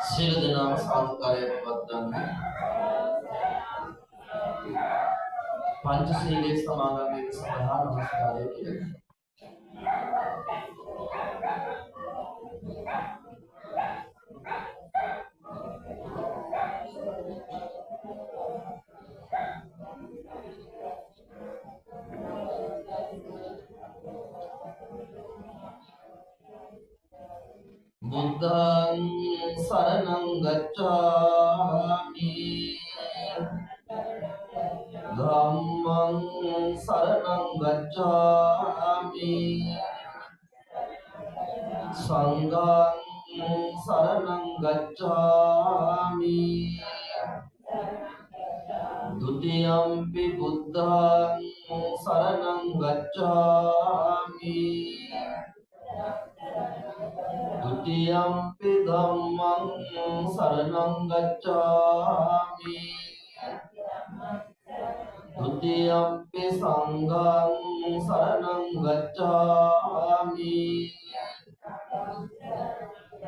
සියලු දෙනාම සාදුකාරය පවත්වන්න. පංචශීලයේ සමාදන්වීම සඳහා නමස්කාරය කියන්න. බුද්ධං සරණං ගච්ඡාමි ධම්මං සරණං ගච්ඡාමි සංඝං සරණං ගච්ඡාමි ဒုတိယံ පි බුද්ධං සරණං ගච්ඡාමි Dutiyampi dhammang saranang gacchami Dutiyampi sanghang saranang gacchami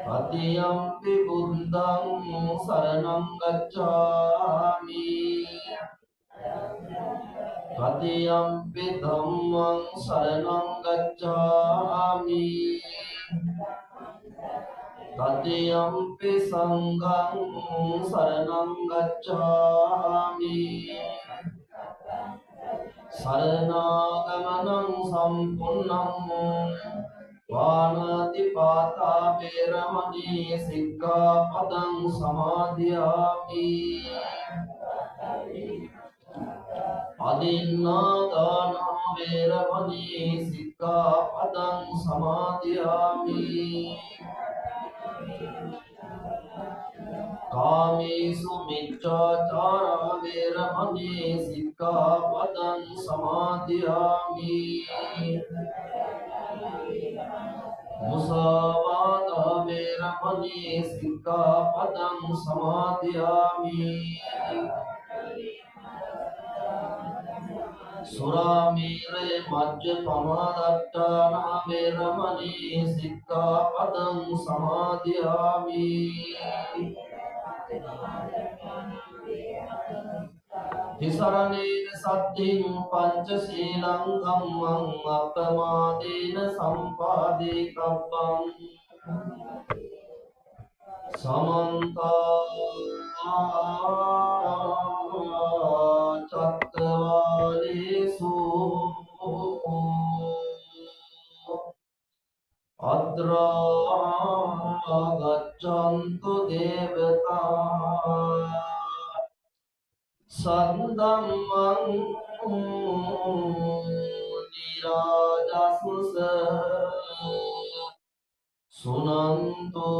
Tatiyampi buddhang saranang gacchami Tatiyampi dhammang saranang gacchami Tatiyampi sanghang saranang gacchami Saranaгаmanang sampunnam Vanatipata veramani sikkapadang samadhiyami Adinnādāna veramani sikkapadang samadhiyami Kāmesu micchācāra veramani sikkapadang samadhiyami Musāvāda veramani sikkapadang samadhiyami Suramire majjapamadattana veramani sikkapadang samadhiyami Tisaranena saddhim panchasilang dhammam appamadena sampadekabbam Samanta cattavalesu adra gaccantu devata Sandhammang nirajasusa Sunanto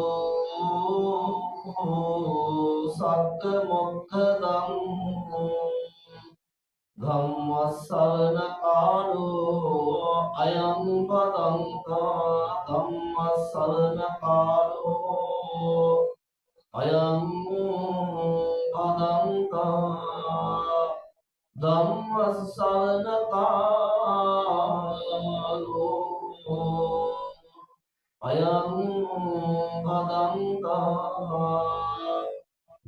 satta mokkadam Dhammasavana kālo ayam padanta Dhammasavana kālo ayam padanta Dhammasavana kālo ayam padanta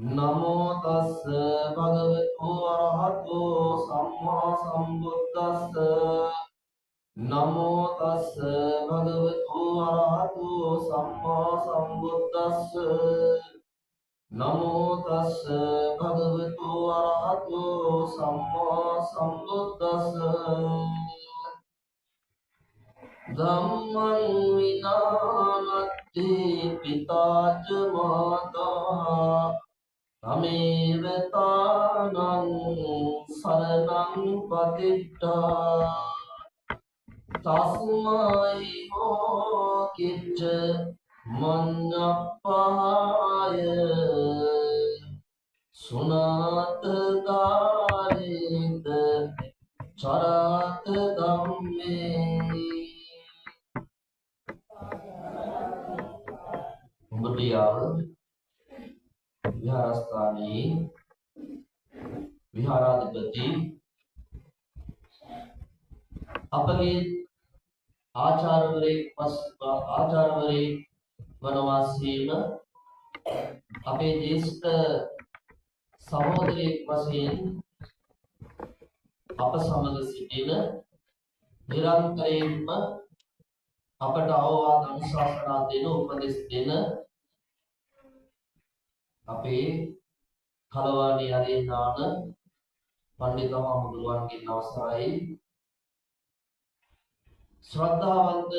Namo tassa bhagavato arahato samma sambuddhassa Namo tassa bhagavato arahato samma sambuddhassa Namo tassa bhagavato arahato samma sambuddhassa Dhammang vinānatti pitāca mātā Tamevatānaṁ saranam patittā Tasmai hokicca mannappāya Sunata dārita charata dhamme Beliau විහාරස්ථානයේ විහාරාධිපති අපගේ ආචාර්යවරයෙක් වනවාසීම අපේ ජේෂ්ඨ සහෝදරයෙක් වශයෙන් අප සමග සිටින නිරන්තරයෙන්ම අපට අවවාද අනුශාසනා දෙන උපදෙස් දෙන අපේ කලවාණී අරේනාන පඬිතුක හමුදුරුවන්ගේ අවසරයි ශ්‍රද්ධාවන්ත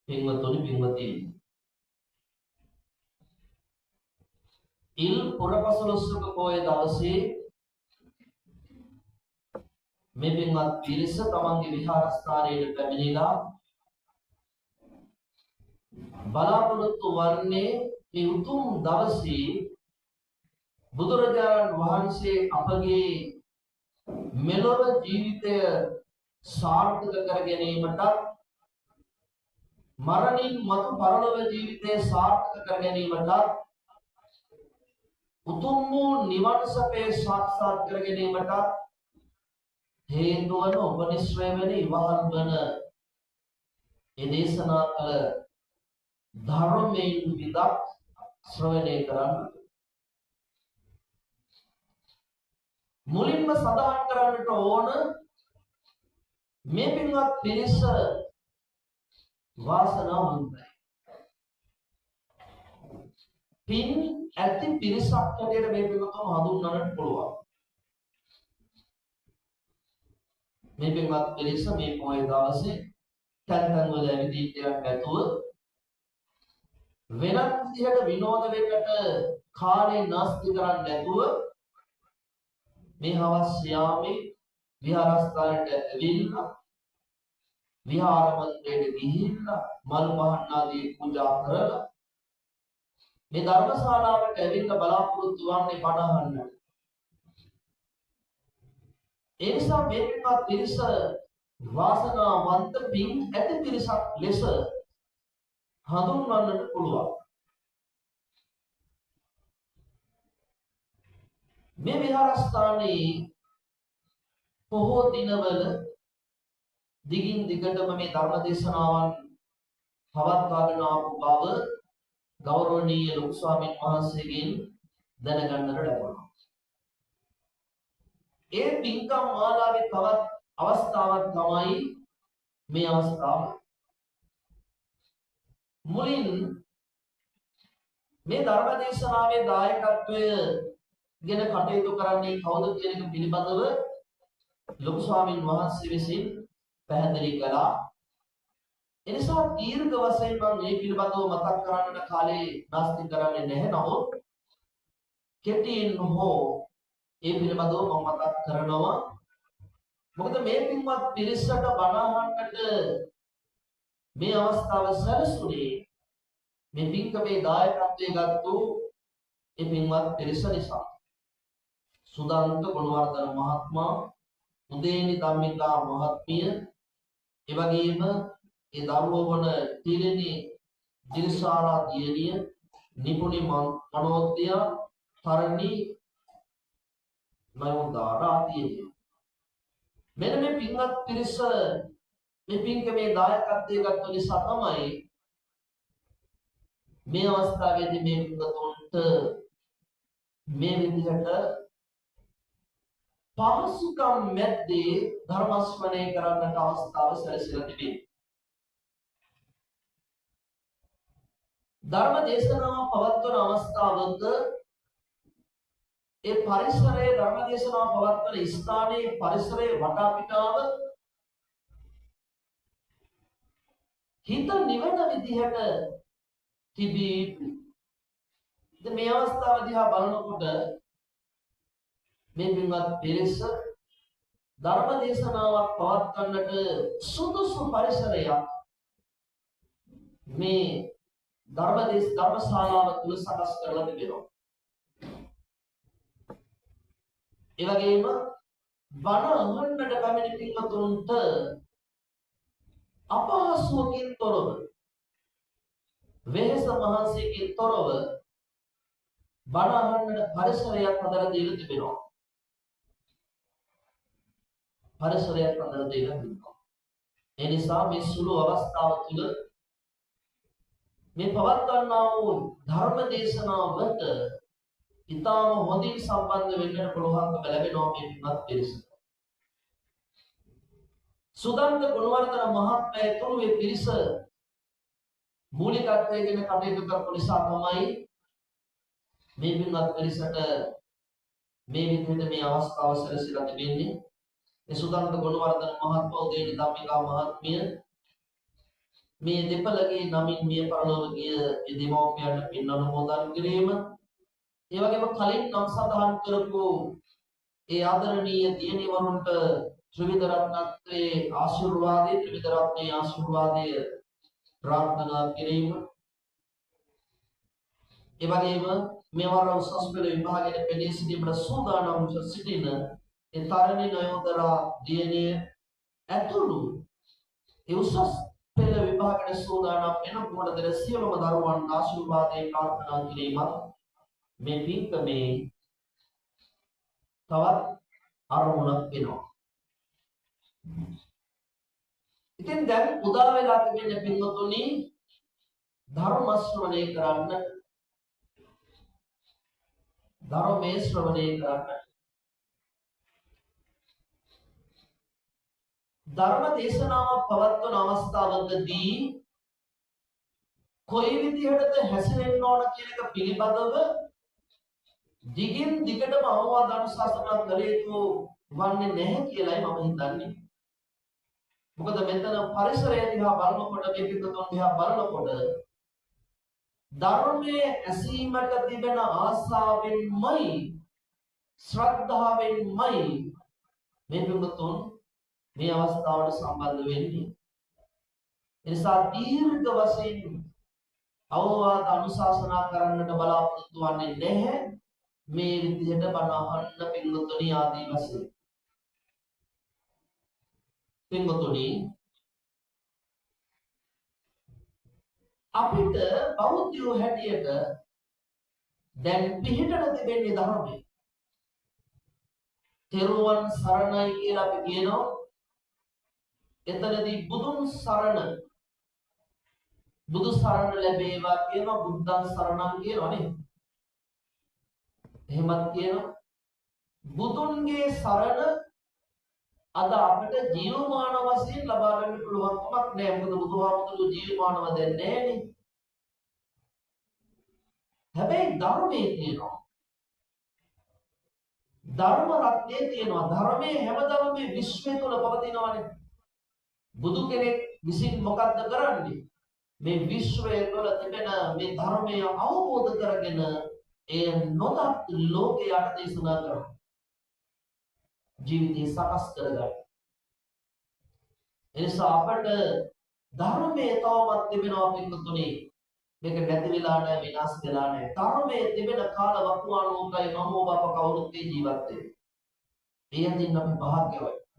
පින්වතුනි පින්වතිනි ඉල් පුරපසළොස්වක පොය දවසේ මේ පින්වත් පිරිස තමන්ගේ විහාරස්ථානයට පැමිණිලා බලාපොරොත්තු වන්නේ මේ උතුම් දවසේ බුදුරජාණන් වහන්සේ අපගේ මෙලොව ජීවිතය සාර්ථක කර ගැනීමට මරණින් මතු පරලොව ජීවිතය සාර්ථක කර ගැනීමට උතුම් වූ නිවන් සපේ සාක්ෂාත් කර ගැනීමට හේතු වන උපනිශ්‍රය වෙන ඉවහල් වන ඒ දේශනා කළ ධර්මයෙන් විදක් ශ්‍රවණය කරන්න මුලින්ම සඳහන් කරන්නට ඕන මේ පින්වත් පිරිස වාසනාවන්තයි පින් ඇති පිරිසක් හැටියට මේ පින්වතුන් හඳුන්වන්නට පුළුවන් මේ පින්වත් පිරිස මේ පොය දවසේ තැන් වල ඇවිදින්න නැතුව වෙනත් විදිහට විනෝද වෙන්නට කාලේ නාස්ති කරන්නේ නැතුව මේ හවස් යාමේ විහාරස්ථානයට ඇවිල්ලා විහාර මන්දිරයට ගිහිල්ලා මල් පහන් ආදී පූජා කරලා මේ ධර්මශාලාවට ඇවිල්ලා බලාපොරොත්තු වන්නේ බණ අහන්න. ඒ නිසා මේ පින්වත් පිරිස වාසනාවන්ත පින් ඇති පිරිසක් ලෙස හඳුන්වන්නට පුළුවන්. මේ විහාරස්ථානයේ පොහෝ දිනවල දිගින් දිගටම මේ ධර්ම දේශනාවන් පවත්වාගෙන ආපු බව ගෞරවනීය ලොකු ස්වාමීන් වහන්සේගෙන් දැනගන්නට ලැබුණා. ඒ පින්කම් මාලාවේ තවත් අවස්ථාවක් තමයි මේ අවස්ථාව. මුලින් මේ ධර්ම දේශනාවේ දායකත්වය ගැන කටයුතු කරන්නේ කවුද කියන එක පිළිබඳව ලොකු ස්වාමීන් වහන්සේ විසින් පැහැදිලි කළා. එනිසා දීර්ඝ වශයෙන් මම මේ පිළිබඳව මතක් කරන්නට කාලේ නාස්ති කරන්නේ නැහැ. නමුත් කෙටියෙන් හෝ ඒ පිළිබඳව මම මතක් කරනවා. මොකද මේ පින්වත් පිරිසට බණ අහන්නට මේ අවස්ථාව සැලසුනේ මේ පින්කමේ දායකත්වයේ ගත්තු ඒ පින්වත් පිරිස නිසා. සුදන්ත ගුණවර්ධන මහත්මයා, උදේනි ධම්මිකා මහත්මිය, ඒ වගේම ඒ දරුවෝ වන තිරණි දිල්සාරා දියණිය, නිපුණි මනෝත්‍ය, තරණි මයෝදාරා දියණිය. මෙන්න මේ පින්වත් පිරිස මේ පින්කමේ දායකත්වයේ ගත්ත නිසා තමයි මේ අවස්ථාවේදී මේ පින්වතුන්ට මේ විදිහට පහසුකම් මැද්දේ ධර්ම ශ්‍රවණය කරන්නට අවස්ථාව සැලසෙලා තිබෙනවා. ධර්ම දේශනාව පවත්වන අවස්ථාවක ඒ පරිසරයේ ධර්ම දේශනාව පවත්වන ස්ථානයේ පරිසරයේ වටා පිටාව හිත නිවන විදිහට තිබී මේ අවස්ථාව දිහා බලනකොට මේ පින්වත් පිරිස ධර්ම දේශනාවක් පවත්වන්නට සුදුසු පරිසරයක් මේ ධර්මශාලාව තුල සකස් කරලා තිබෙනවා. ඒ වගේම බණ අහන්නට පැමිණි පින්වතුන්ට අපහසුවකින් තොරව වෙහෙස මහන්සියකින් තොරව බණ අහන්නට පරිසරයක් හදලා දීලා තිබෙනවා. පරිසරයක් හදලා දීලා තිබෙනවා. ඒ නිසා මේ සුළු අවස්ථාව තුළ මේ පවත්වන්නා වූ ධර්ම දේශනාවට ඊටම හොඳින් සම්බන්ධ වෙන්නට පුළුවන්කම ලැබෙනවා මේ පින්වත් පිරිස. සුදන්ත ගුණවර්ධන මහත්මයා තුරු මේ පිරිස මූලිකත්වයෙන් කටයුතු කරපු නිසා තමයි මේ පින්වත් පිරිසට මේ විදිහට මේ අවස්ථාව සැලසීලා තිබෙන්නේ. මේ සුදන්ත ගුණවර්ධන මහත්මයා උදේනි ධම්මිකා මහත්මිය මේ දෙපළගේ නමින් මිය පරලොව ගිය දෙමව්පියන්ට පින් අනුමෝදන් කිරීම, ඒ වගේම කලින් නම් සඳහන් කරපු ඒ ආදරණීය දියණිවරුන්ට ත්‍රිවිධ රත්නත්‍රයේ ආශිර්වාදයේ ත්‍රිවිධ රත්නයේ ආශිර්වාදය ප්‍රාර්ථනා කිරීම, ඒ වගේම මේවර උසස් පෙළ විභාගයේ පෙනී සිටීමට සූදානම් සිටින ඒ තරණී නයෝදරා දියණිය ඇතුළු ඒ උසස් පෙළ විභාගයට සූදානම් වෙන පොඩදර සියලුම දරුවන් ආශිර්වාදයෙන් ප්‍රාර්ථනා කිරීමත් මේ පින්කමේ තවත් අරමුණක් වෙනවා. ඉතින් දැන් උදා වෙලා තිබෙන පින්වතුනි ධර්ම ශ්‍රවණය කරන්න, ධර්මයේ ශ්‍රවණය කරන්න. ධර්ම දේශනාවක් පවත්වන අවස්ථාවකදී කොයි විදිහටද හැසිරෙන්න ඕන කියන එක පිළිබඳව දිගින් දිගටම අවවාද අනුශාසනා කළ යුතු වන්නේ නැහැ කියලායි මම හිතන්නේ. මොකද මෙතන පරිසරය දිහා බලනකොට මේ පිටුතුන් දිහා බලනකොට ධර්මයේ ඇසීමට තිබෙන ආශාවෙන්මයි ශ්‍රද්ධාවෙන්මයි මේ පිටුතුන් මේ අවස්ථාවට සම්බන්ධ වෙන්නේ. ඒ නිසා දීර්ඝ වශයෙන් අවවාද අනුශාසනා කරන්නට බලාපොරොත්තු වෙන්නේ නැහැ. මේ විදිහට බණ අහන්න පින්වතුනි ආදී වශයෙන්. පින්වතුනි අපිට බෞද්ධයෝ හැටියට දැන් පිළිහිටන තිබෙන්නේ ධර්මයේ. තෙරුවන් සරණයි කියලා අපි කියනවා. එතනදී බුදුන් සරණ, බුදු සරණ ලැබේවා කියනවා, බුද්ධං සරණං කියනවා නේ. එහෙමත් කියනවා. බුදුන්ගේ සරණ අද අපිට ජීවමාන වශයෙන් ලබා ගන්න පුළුවන් කමක් නැහැ. මොකද බුදුහාමුදුරුවෝ ජීවමානව දැන් නැහැනේ. හැබැයි ධර්මයේ තියෙනවා. ධර්ම රත්නයේ තියෙනවා. ධර්මයේ හැමදාම මේ විශ්වය තුල පවතිනවානේ. බුදු කෙනෙක් විසින් මොකද්ද කරන්නේ? මේ විශ්වය තුළ තිබෙන මේ ධර්මය අවබෝධ කරගෙන ඒ නොදත් ලෝකයට දේශනා කරනවා. ජීවිතය සකස් කරගන්න. එනිසා අපට ධර්මයේ තවමත් තිබෙනවා පිටුතුනේ. මේක නැති වෙලා නැහැ, විනාශ වෙලා නැහැ. ධර්මයේ තිබෙන කාල වකවානුකයි මම ඔබ අප කවුරුත් ජීවත් වෙන්නේ. එයකින් අපි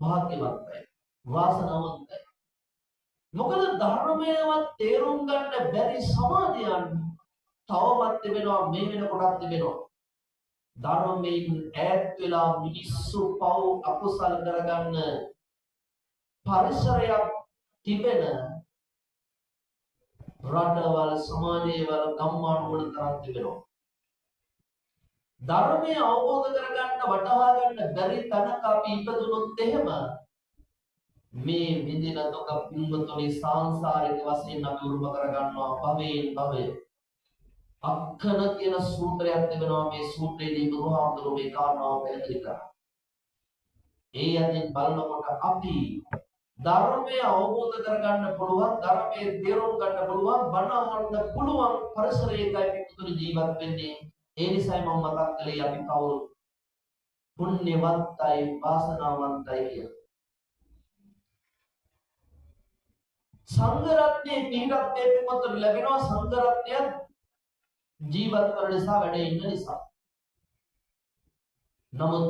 භාග්‍යවන්තයි, වාසනාවන්තයි. මොකද ධර්මයවත් තේරුම් ගන්න බැරි සමාජයන් තවමත් තිබෙනවා, මේ වෙනකොටත් තිබෙනවා. ධර්මයෙන් ඈත් වෙලා මිනිස්සු පව් අකුසල කරගන්න පරිසරයක් තිබෙන රටවල්, සමාජයවල, ගම්මානවල තරම් තිබෙනවා. ධර්මය අවබෝධ කරගන්න, වටහා ගන්න බැරි තැනක අපි ඉපදුනොත් එහෙම මේ විදින දුක පින්වතුනි සාංශාරික වශයෙන් අපි උරුම කරගන්නවා භවයෙන් භවය. අක්ඛන කියන සූත්‍රයක් තිබෙනවා. මේ සූත්‍රයේදී බුදුහාමුදුරුවෝ මේ කාරණාව පැහැදිලි කරා. ඒ යදින් බලනකොට අපි ධර්මය අවබෝධ කරගන්න පුළුවන්, ධර්මයේ තේරුම් ගන්න පුළුවන්, බණ අහන්න පුළුවන් පරිසරයකයි පිටුතුනි ජීවත් වෙන්නේ. ඒ නිසායි මම මතක් කළේ අපි කවුරු පුණ්‍යවන්තයි, වාසනාවන්තයි කියලා. සංඝ රත්නයේ පිටක් දෙපොත ලැබෙනවා. සංඝ රත්නය ජීවත් කරන නිසා, වැඩ ඉන්න නිසා. නමුත්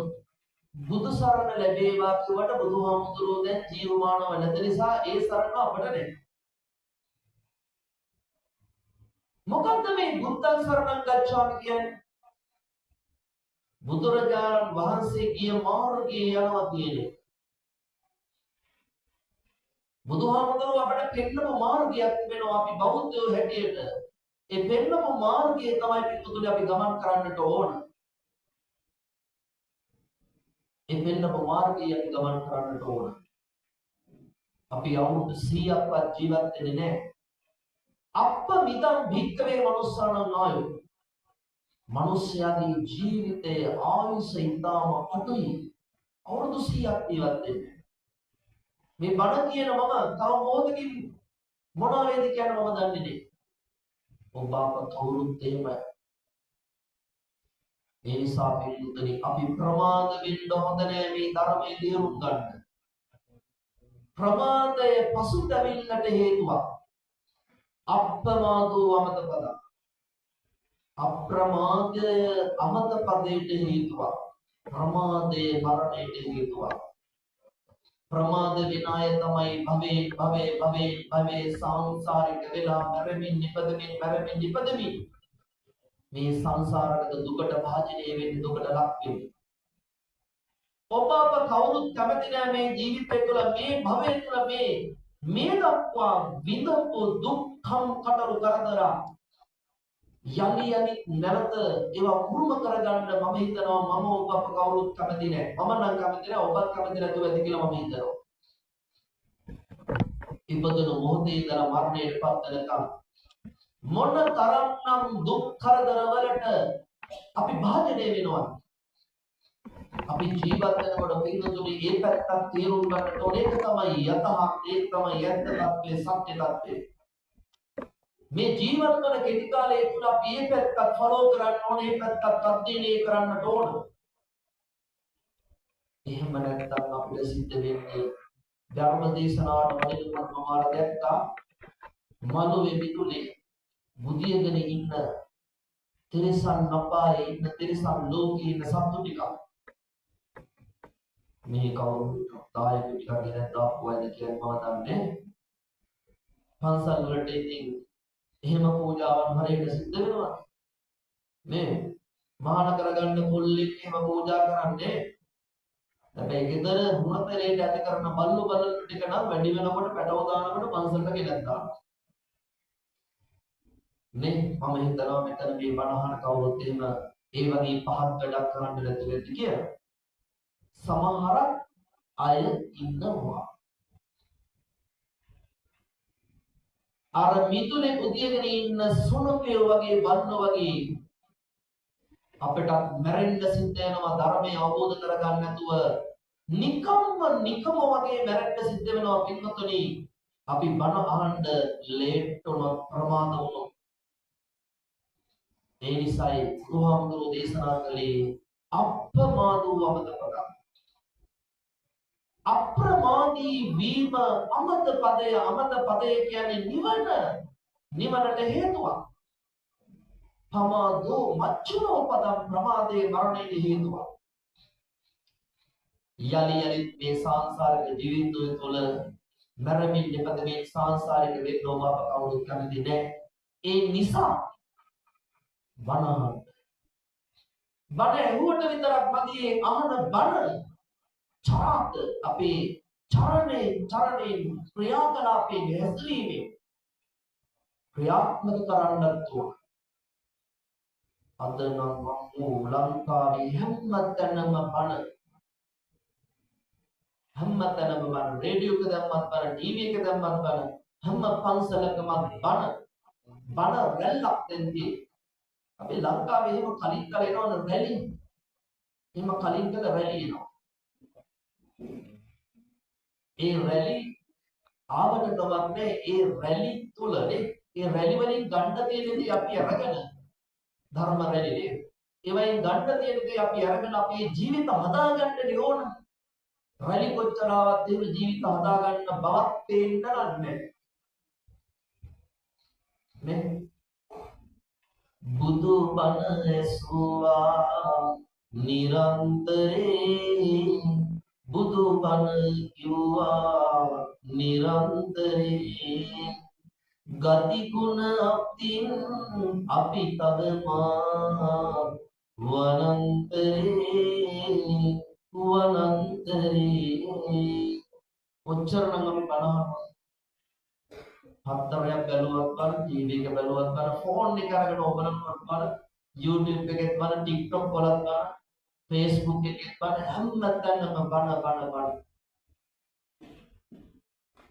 බුදු සරණ ලැබේවා කියවට බුදුහාමුදුරුවෝ දැන් ජීවමානව නැති නිසා ඒ සරණ අපට නැහැ. මොකද්ද මේ බුද්ධං සරණං ගච්ඡාමි කියන්නේ? බුදුරජාණන් වහන්සේ ගිය මාර්ගයේ යනවා කියන්නේ. බුදුහාමුදුරුවෝ අපට පෙන්නපු මාර්ගයක් වෙනවා අපි බෞද්ධයෝ හැටියට. ඒ පෙන්නපු මාර්ගයේ තමයි පිටුතුනේ අපි ගමන් කරන්නට ඕන. ඒ පෙන්නපු මාර්ගයේ අපි ගමන් කරන්නට ඕන. අපි අවුරුදු 100ක්වත් ජීවත් වෙන්නේ නැහැ. අප්ප මිදම් භික්කවේ මනුස්සාණං ආයු. මිනිස්යාගේ ජීවිතයේ ආයුෂ ඉතාම අඩුයි. අවුරුදු 100ක් ජීවත් වෙන්නේ. මේ බණ කියන මම තව මොහොතකින් මොනවා වේද කියන මම දන්නේ නැහැ. ඔබ අප කවුරුත් එහෙමයි. ඒ නිසා පිළිතුරේ අපි ප්‍රමාද වෙන්න හොඳ නෑ මේ ධර්මයේ තේරුම් ගන්න. ප්‍රමාදය පසුතැවිල්ලට හේතුවක්. අප්‍රමාදෝ අමත පද. අප්‍රමාදය අමත පදයට හේතුවක්. ප්‍රමාදයේ මරණයට හේතුවක්. ප්‍රමාද විනාය තමයි භවේ සංසාරික වෙලා මැරෙමින් නිපදමින් මේ සංසාරගත දුකට භාජනය වෙන්නේ දුකට ලක් වෙන්නේ. ඔබ අප කවුරුත් කැමති නැහැ මේ ජීවිතය තුළ මේ භවය තුළ මේ දක්වා විඳපු දුක්ඛම් කටළු කරදර යලි නැවත ඒවා මුරුම කරගන්න මම හිතනවා මම ඔබ අප කවුරුත් කැමති නැහැ. මම නම් කැමති නැහැ ඔබත් කැමති නැතුව ඇති කියලා මම හිතනවා. ඉපදුණු මොහොතේ ඉඳලා මරණයට පත් වෙනකම් මොන තරම්නම් දුක් කරදර වලට අපි භාජනය වෙනවා. අපි ජීවත් වෙනකොට පිළිතුරු ඒ පැත්තක් තේරුම් ගන්නට ඕනේ. ඒක තමයි යථාර්ථය. ඒක තමයි යථ තත්ත්වයේ සත්‍ය තත්ත්වය. මේ ජීවත් වන කෙටි කාලය තුළ අපි මේ පැත්තක් ෆලෝ කරන්න ඕනේ. මේ පැත්තක් අධ්‍යයනය කරන්නට ඕන. එහෙම නැත්නම් අපිට සිද්ධ වෙන්නේ ධර්ම දේශනාවට වලින් මම අර දැක්කා මනුවේ පිටුලේ බුදියගෙන ඉන්න තිරිසන් අපායේ ඉන්න තිරිසන් ලෝකයේ ඉන්න සත්තු ටික මේ කවුරුත් තායක ටික ගෙන දාපුවාද කියලා මම දන්නේ. පන්සල් වලට ඉතින් එහෙම පූජාවන් හරියට සිද්ධ වෙනවා නේ. මහාන කරගන්න පොල්ලෙක් එහෙම පූජා කරන්නේ. හැබැයි ගෙදර මුණතරේට ඇති කරන බල්ලු ටික නම් වැඩි වෙනකොට පැටව දානකොට පන්සලට ගෙනත් දානවා. නේ මම හිතනවා මෙතන මේ බණහන කවුරුත් එහෙම ඒ වගේ පහත් වැඩක් කරන්න නැතුව ඇති කියලා. සමහරක් අය ඉන්නවා. අර මිතුලේ බුදියගෙන ඉන්න සුනකයෝ වගේ බල්ලෝ වගේ අපිට මැරෙන්න සිද්ධ වෙනවා ධර්මය අවබෝධ කරගන්න නැතුව නිකම්ම වගේ මැරෙන්න සිද්ධ වෙනවා පින්වතුනි. අපි බණ අහන්න ලේට් වුණොත් ප්‍රමාද වුණොත් ඒ නිසායි බුදුහාමුදුරුවෝ දේශනා කළේ අප්‍රමාදෝ අමතපද. අප්‍රමාදී වීම අමත පදය කියන්නේ නිවනට හේතුවක්. පමාදෝ මච්චුනෝ පදම් ප්‍රමාදේ මරණයට හේතුවක්. යලි මේ සංසාරික ජීවිතය තුළ මරමින් ඉපදෙමින් සංසාරික වේදනාව අප කවුරුත් කැමති නැහැ. ඒ නිසා බණ ඇහුවට විතරක් මදි. අහන බණ චාත අපේ චරණේ ක්‍රියාකලාපේ හැසිරීමේ ක්‍රියාත්මක කරන්නත් ඕන. අද නම් මම ලංකාවේ හැමතැනම බණ රේඩියෝ එක දැම්මත් බණ ටීවී එක දැම්මත් බණ හැම පන්සලකම බණ රැල්ලක් දෙන්නේ. අපි ලංකාවේ එහෙම කලින් කල එනවනේ රැලි. එහෙම කලින් කල රැලි එනවා. ඒ රැලි ආවට තමයි ඒ රැලි තුලනේ ඒ රැලි වලින් ගන්න තියෙන්නේ අපි අරගෙන ධර්ම රැලිනේ. ඒ වයින් ගන්න තියෙන්නේ අපි අරගෙන අපේ ජීවිත හදාගන්න ඕන. රැලි කොච්චරවත් එහෙම ජීවිත හදාගන්න බවක් පේන්න නැහැ. නේ බුදු බණ ඇසුවා නිරන්තරේ බුදු බණ කිව්වා නිරන්තරේ ගති ගුණ අපින් අපි තවමා වනන්තරේ ඔච්චර නම් අපි බණ හතරක් බැලුවත් බලන්න, ටීවී එක බැලුවත් බලන්න, ෆෝන් එක අරගෙන ඔබලනවත් බලන්න, YouTube එකෙත් බලන්න, TikTok වලත් බලන්න, Facebook එකෙත් බලන්න, හැමතැනම බලන්න.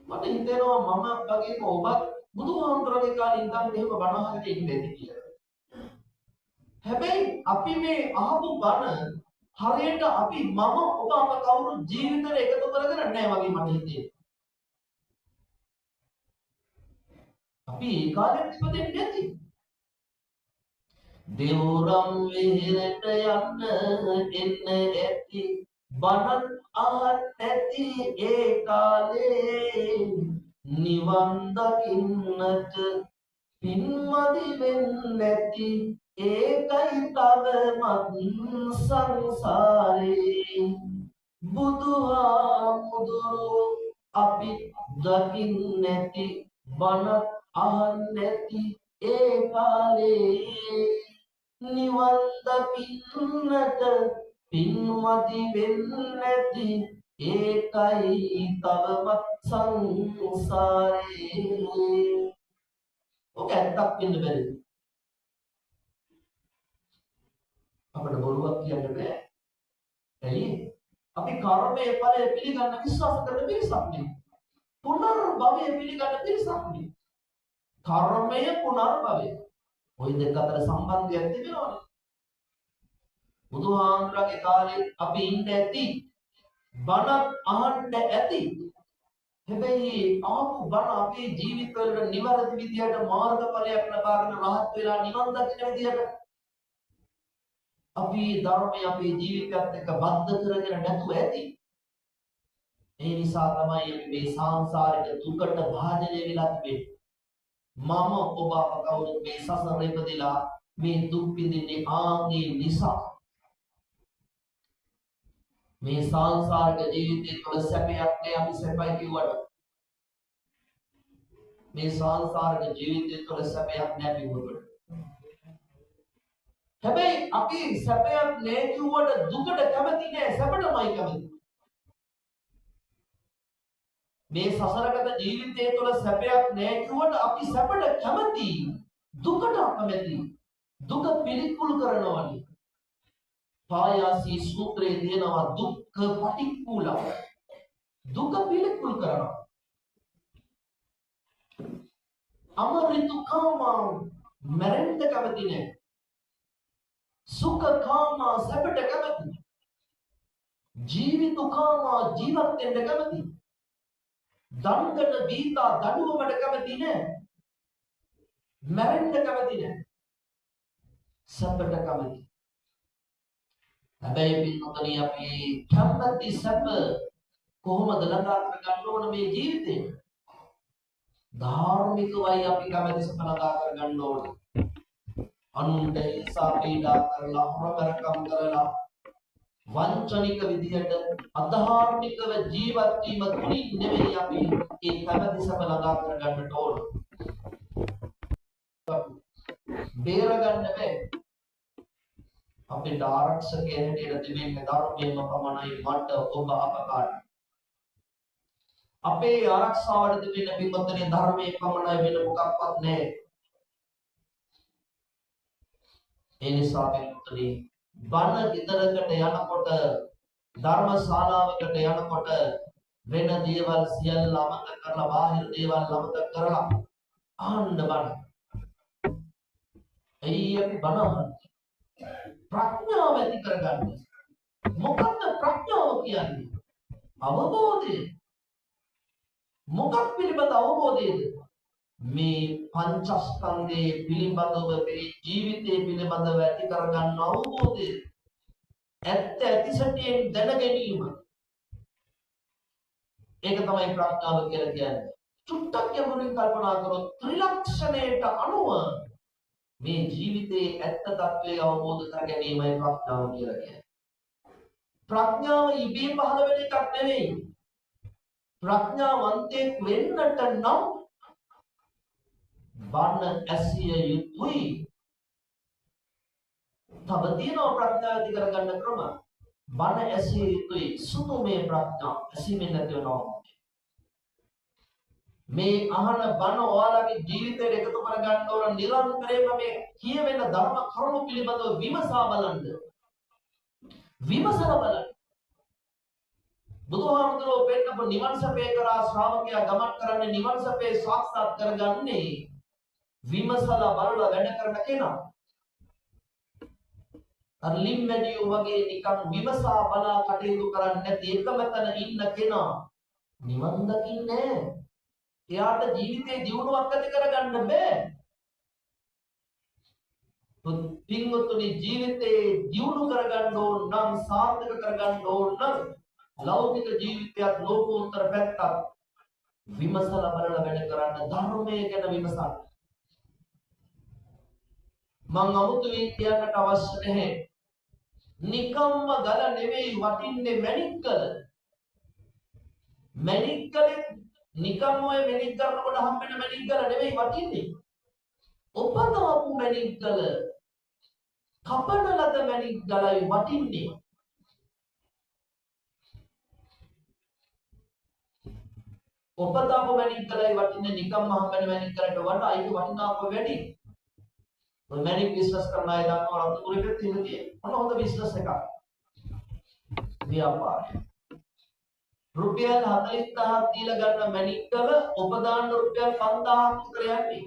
මට හිතෙනවා මම වගේම ඔබත් බුදුහාමුදුරනේ කාලේ ඉඳන් මෙහෙම බණ අහකට ඉන්නේ කියලා. හැබැයි අපි මේ අහපු බණ හරියට අපි මම ඔබ අප කවුරු ජීවිතේ එකතු කරගෙන නැහැ වගේ මට හිතෙනවා. අපි ඒ කාලෙත් ඉපදෙන්නේ නැති. දෙවුරම් විහෙරට එන්න ඇති බණ අහන්න ඇති ඒ කාලේ නිවන් දකින්නට පින්මදි වෙන්නේ නැති ඒකයි තවමත් සංසාරේ බුදුහාමුදුරු අපි දකින්නේ නැති බණ අහන්නේ නැති ඒ කාලේ නිවන් දකින්නට පින්මදි වෙන්නේ නැති ඒකයි තවමත් සංසාරේ. ඔක ඇත්තක් වෙන්න බැරි. අපිට බොරුවක් කියන්න බෑ. එයි අපි කර්මයේ ඵලය පිළිගන්න විශ්වාස කරන පිරිසක් නේ. පුනර්භවය පිළිගන්න පිරිසක් නේ. කර්මය පුනර්භවය. ওই දෙක අතර සම්බන්ධයක් තිබෙනවනේ. බුදුහාමුදුරගේ කාලේ අපි ඉන්න ඇති. බණ අහන්න ඇති. හැබැයි ආපු බණ අපේ ජීවිතවල නිවැරදි විදියට මාර්ගඵලයක් ලබාගෙන රහත් වෙලා නිවන් දකින විදියට අපි ධර්මය අපේ ජීවිතයත් එක්ක බද්ධ කරගෙන නැතුව ඇති. ඒ නිසා තමයි අපි මේ සංසාරික දුකට භාජනය වෙලා තිබෙන්නේ. මම ඔබ අප කවුරුත් මේ සසර ඉපදෙලා මේ දුක් විඳින්නේ ආන්ගේ නිසා. මේ සංසාරික ජීවිතේ තුළ සැපයක් නෑ අපි සැපයි කිව්වට. මේ සංසාරික ජීවිතේ තුළ සැපයක් නෑ කිව්වට. හැබැයි අපි සැපයක් නෑ කිව්වට දුකට කැමති නෑ සැපටමයි කැමති. මේ සසරගත ජීවිතයේ තුළ සැපයක් නෑ කිව්වට අපි සැපට කැමති දුකට අකමැති. දුක පිළිකුල් කරනවනේ. පායාසී සූත්‍රයේ තියෙනවා දුක්ඛ පටික්කුල. දුක පිළිකුල් කරනවා. අමරිතුකාම මරෙන්ට කැමති නෑ. සුඛකාම සැපට කැමති. ජීවිතුකාම ජීවත් වෙන්න කැමති. දණ්ඩන දීතා දඬුවමට කැමති නෑ. මැරෙන්න කැමති නෑ. සැපට කැමති. හැබැයි පින්වතුනි අපි කැමති සැප කොහොමද ළඟා කරගන්න ඕන මේ ජීවිතේ? ධාර්මිකවයි අපි කැමති සැප ළඟා කරගන්න ඕන. අනුන්ට හිංසා පීඩා කරලා හොරකම් කරලා වංචනික විදියට අධාර්මිකව ජීවත් වීම තුලින් නෙවෙයි අපි ඒ කැමැති සැප ළඟා කරගන්නට ඕන. බේරගන්න බෑ. අපේ ආරක්ෂකයන් හැටියට තිබෙන්නේ ධර්මයෙන්ම පමණයි මට ඔබ අපකාර. අපේ ආරක්ෂාවට තිබෙන පිටුපතේ ධර්මයේ පමණයි වෙන මොකක්වත් නැහැ. ඒ නිසා පිටුපතේ බණ ගෙදරකට යනකොට ධර්මශාලාවකට යනකොට වෙන දේවල් සියල්ල අමතක කරලා බාහිර දේවල් අමතක කරලා අහන්න බණ. එයි අපි බණ අහන්න. ප්‍රඥාව ඇති කරගන්න. මොකක්ද ප්‍රඥාව කියන්නේ? අවබෝධය. මොකක් පිළිබඳ අවබෝධයද? මේ පංචස්කන්ධයේ පිළිබඳව මේ ජීවිතයේ පිළිබඳව ඇති කරගන්න අවබෝධය. ඇත්ත ඇතිසැටියෙන් දැන ගැනීම. ඒක තමයි ප්‍රඥාව කියලා කියන්නේ. චුට්ටක් යමුරින් කල්පනා කරොත් ත්‍රිලක්ෂණයට අනුව මේ ජීවිතයේ ඇත්ත తත්වය අවබෝධ කර ගැනීමයි ප්‍රඥාව කියලා කියන්නේ. ප්‍රඥාව ඉබේ පහළ වෙන එකක් නෙවෙයි. ප්‍රඥාවන්තයෙක් වෙන්නට නම් බණ ඇසිය යුතුයි. තව තියෙනවා ප්‍රඥාව ඇති කරගන්න ක්‍රම. බණ ඇසිය යුතුයි. සුතුමේ ප්‍රඥා ඇසීමෙන් නැති වෙනවා. මේ අහන බණ ඔයාලගේ ජීවිතයට එකතු කරගන්න ඕන නිරන්තරයෙන්ම මේ කියවෙන ධර්ම කරුණු පිළිබඳව විමසා බලන්න. විමසලා බලන්න. බුදුහාමුදුරුවෝ පෙන්නපු නිවන් සපේ කරා ශ්‍රාවකයා ගමන් කරන්නේ නිවන් සපේ සාක්ෂාත් කරගන්නේ විමසලා බලලා වැඩ කරන කෙනා. අර ලිම්මැදියෝ වගේ නිකන් විමසා බලා කටයුතු කරන්නේ නැති එකම තැන ඉන්න කෙනා නිවන් දකින්නේ නැහැ. එයාට ජීවිතේ දියුණුවක් ඇති කරගන්න බෑ. පින්වතුනි ජීවිතේ දියුණු කරගන්න ඕන නම් සාර්ථක කරගන්න ඕන නම් ලෞකික ජීවිතයක් ලෝකෝත්තර පැත්තක් විමසලා බලලා වැඩ කරන්න ධර්මයේ ගැන විමසන්න. මං අමුතුවෙන් කියන්නට අවශ්‍ය නැහැ. නිකම්ම ගල නෙවෙයි වටින්නේ මණික්කල. මණික්කලේ නිකම් ඔය මැණික් කරනකොට හම්බෙන මැණික් ගල නෙවෙයි වටින්නේ. උපදවපු මැණික් ගල කපන ලද මැණික් ගලයි වටින්නේ. උපදවපු මැණික් ගලයි වටින්නේ නිකම්ම හම්බෙන මැණික් ගලට වඩා ඒක වටිනාකම වැඩි. ඔය මැණික් බිස්නස් කරන අය දන්නවා රත්නපුරේ තියෙන්නේ. මොන හොඳ බිස්නස් එකක්. ව්‍යාපාරය. රුපියල් 40000ක් දීලා ගන්න මැණික් ගල උපදාන රුපියල් 5000ක් විතර යන්නේ.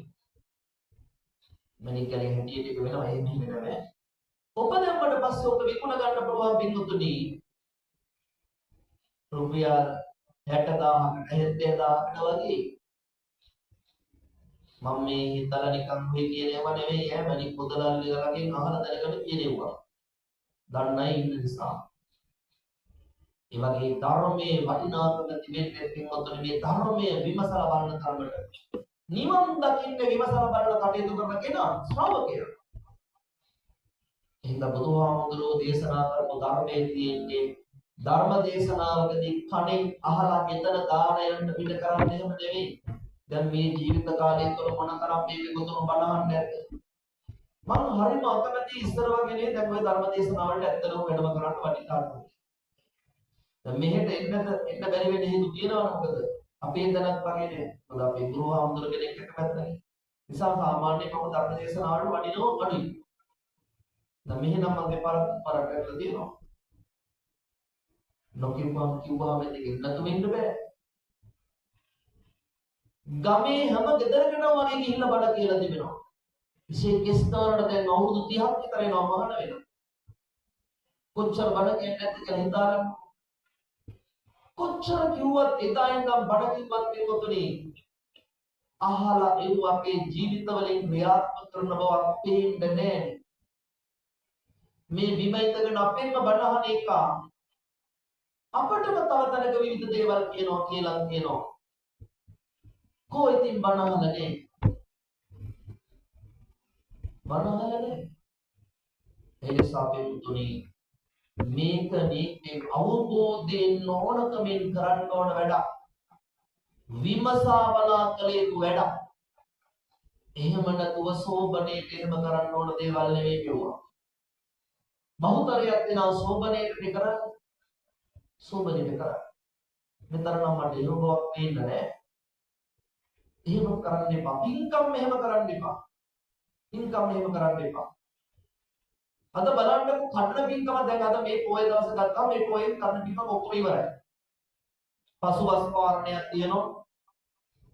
මැණික් ගලේ හැටියට එක වෙනවා එහෙම නෙමෙයි. උපදැම්මට පස්සේ ඔක විකුණ ගන්න පුළුවන් බින්දුතුනි. රුපියල් 60000කට 70000කට වගේ. මම මේ හිතලා නිකන් ඔය කියන ඒවා නෙවෙයි ඈ මැණික් මුදලාලිලගෙන් අහලා දැනගෙන කියනවා. දන්නයි ඉන්න නිසා. ඒ වගේ ධර්මයේ වටිනාකම තිබෙන්නේ පින්වත්නි මේ ධර්මයේ විමසලා බලන තරමට නිවන් දකින්න විමසලා බලන කටයුතු කරන කෙනා ශ්‍රාවකයා. එහෙනම් බුදුහාමුදුරුවෝ දේශනා කරපු ධර්මයේ තියෙන්නේ ධර්ම දේශනාවකදී කණෙන් අහලා මෙතන දානයන්ට පිට කරන්නේ එහෙම නෙවෙයි. දැන් මේ ජීවිත කාලය තුළ මොනතරම් මේක ගොතුණු බලහන්න නැද්ද? මම හරිම අකමැති ඉස්සර වගේ නේ දැන් ওই ධර්ම දේශනාවලට ඇත්තටම වැඩම කරන්න වටිනාකම. දැන් මෙහෙට එන්න බැරි වෙන හේතු තියෙනවා මොකද? අපේ දැනක් වගේ නේ. මොකද අපේ ගුරුහාමුදුර කෙනෙක් එක පැත්තනේ. නිසා සාමාන්‍යයෙන් මම ධර්ම දේශනාවලට වටිනවා වඩි. දැන් මෙහෙනම් මම දෙපාරක් කරලා තියෙනවා. කිව්වම දෙක නැතුව ඉන්න බෑ. ගමේ හැම ගෙදරකටම වගේ ගිහිල්ලා බඩ කියලා තිබෙනවා. විශේෂ ස්ථානවල දැන් අවුරුදු 30ක් විතර එනවා මහාන වෙනවා. කොච්චර බඩ කියන්නේ නැද්ද කියලා හිතාගන්න. කොච්චර කිව්වත් එදා ඉඳන් බඩ කිව්වත් මේකතුනේ අහලා ඒ අපේ ජීවිතවලින් ක්‍රියාත්මක කරන බවක් පේන්නේ නැහැ. මේ විමයිතගෙන අපෙන්ම බඩහන එක අපටම තව තැනක විවිධ දේවල් කියනවා කියලා කියනවා. කො ඉතින් බණහලනේ ඒ නිසා පිටුනි මේක මේ අවබෝධයෙන් නොවනකමින් කරන්න ඕන වැඩක් විමසා බලා කළ යුතු වැඩක්. එහෙම නැතුව සෝබනේට එහෙම කරන්න ඕන දේවල් නෙවෙයි කියුවා. බහුතරයක් දෙනා සෝබනේට කරන්නේ සෝබනේට කරන්නේ. මෙතරම් මට යෝගයක් පේන්නේ නැහැ. එහෙම කරන්න එපා. ඉන්කම් එහෙම කරන්න එපා. අද බලන්නකො කන්න පින්කම දැන් අද මේ පොයේ දවසේ ගත්තා මේ පොයේ කන්න පින්කම ඔක්කොම ඉවරයි. පසුබස් පාරණයක් තියෙනවා.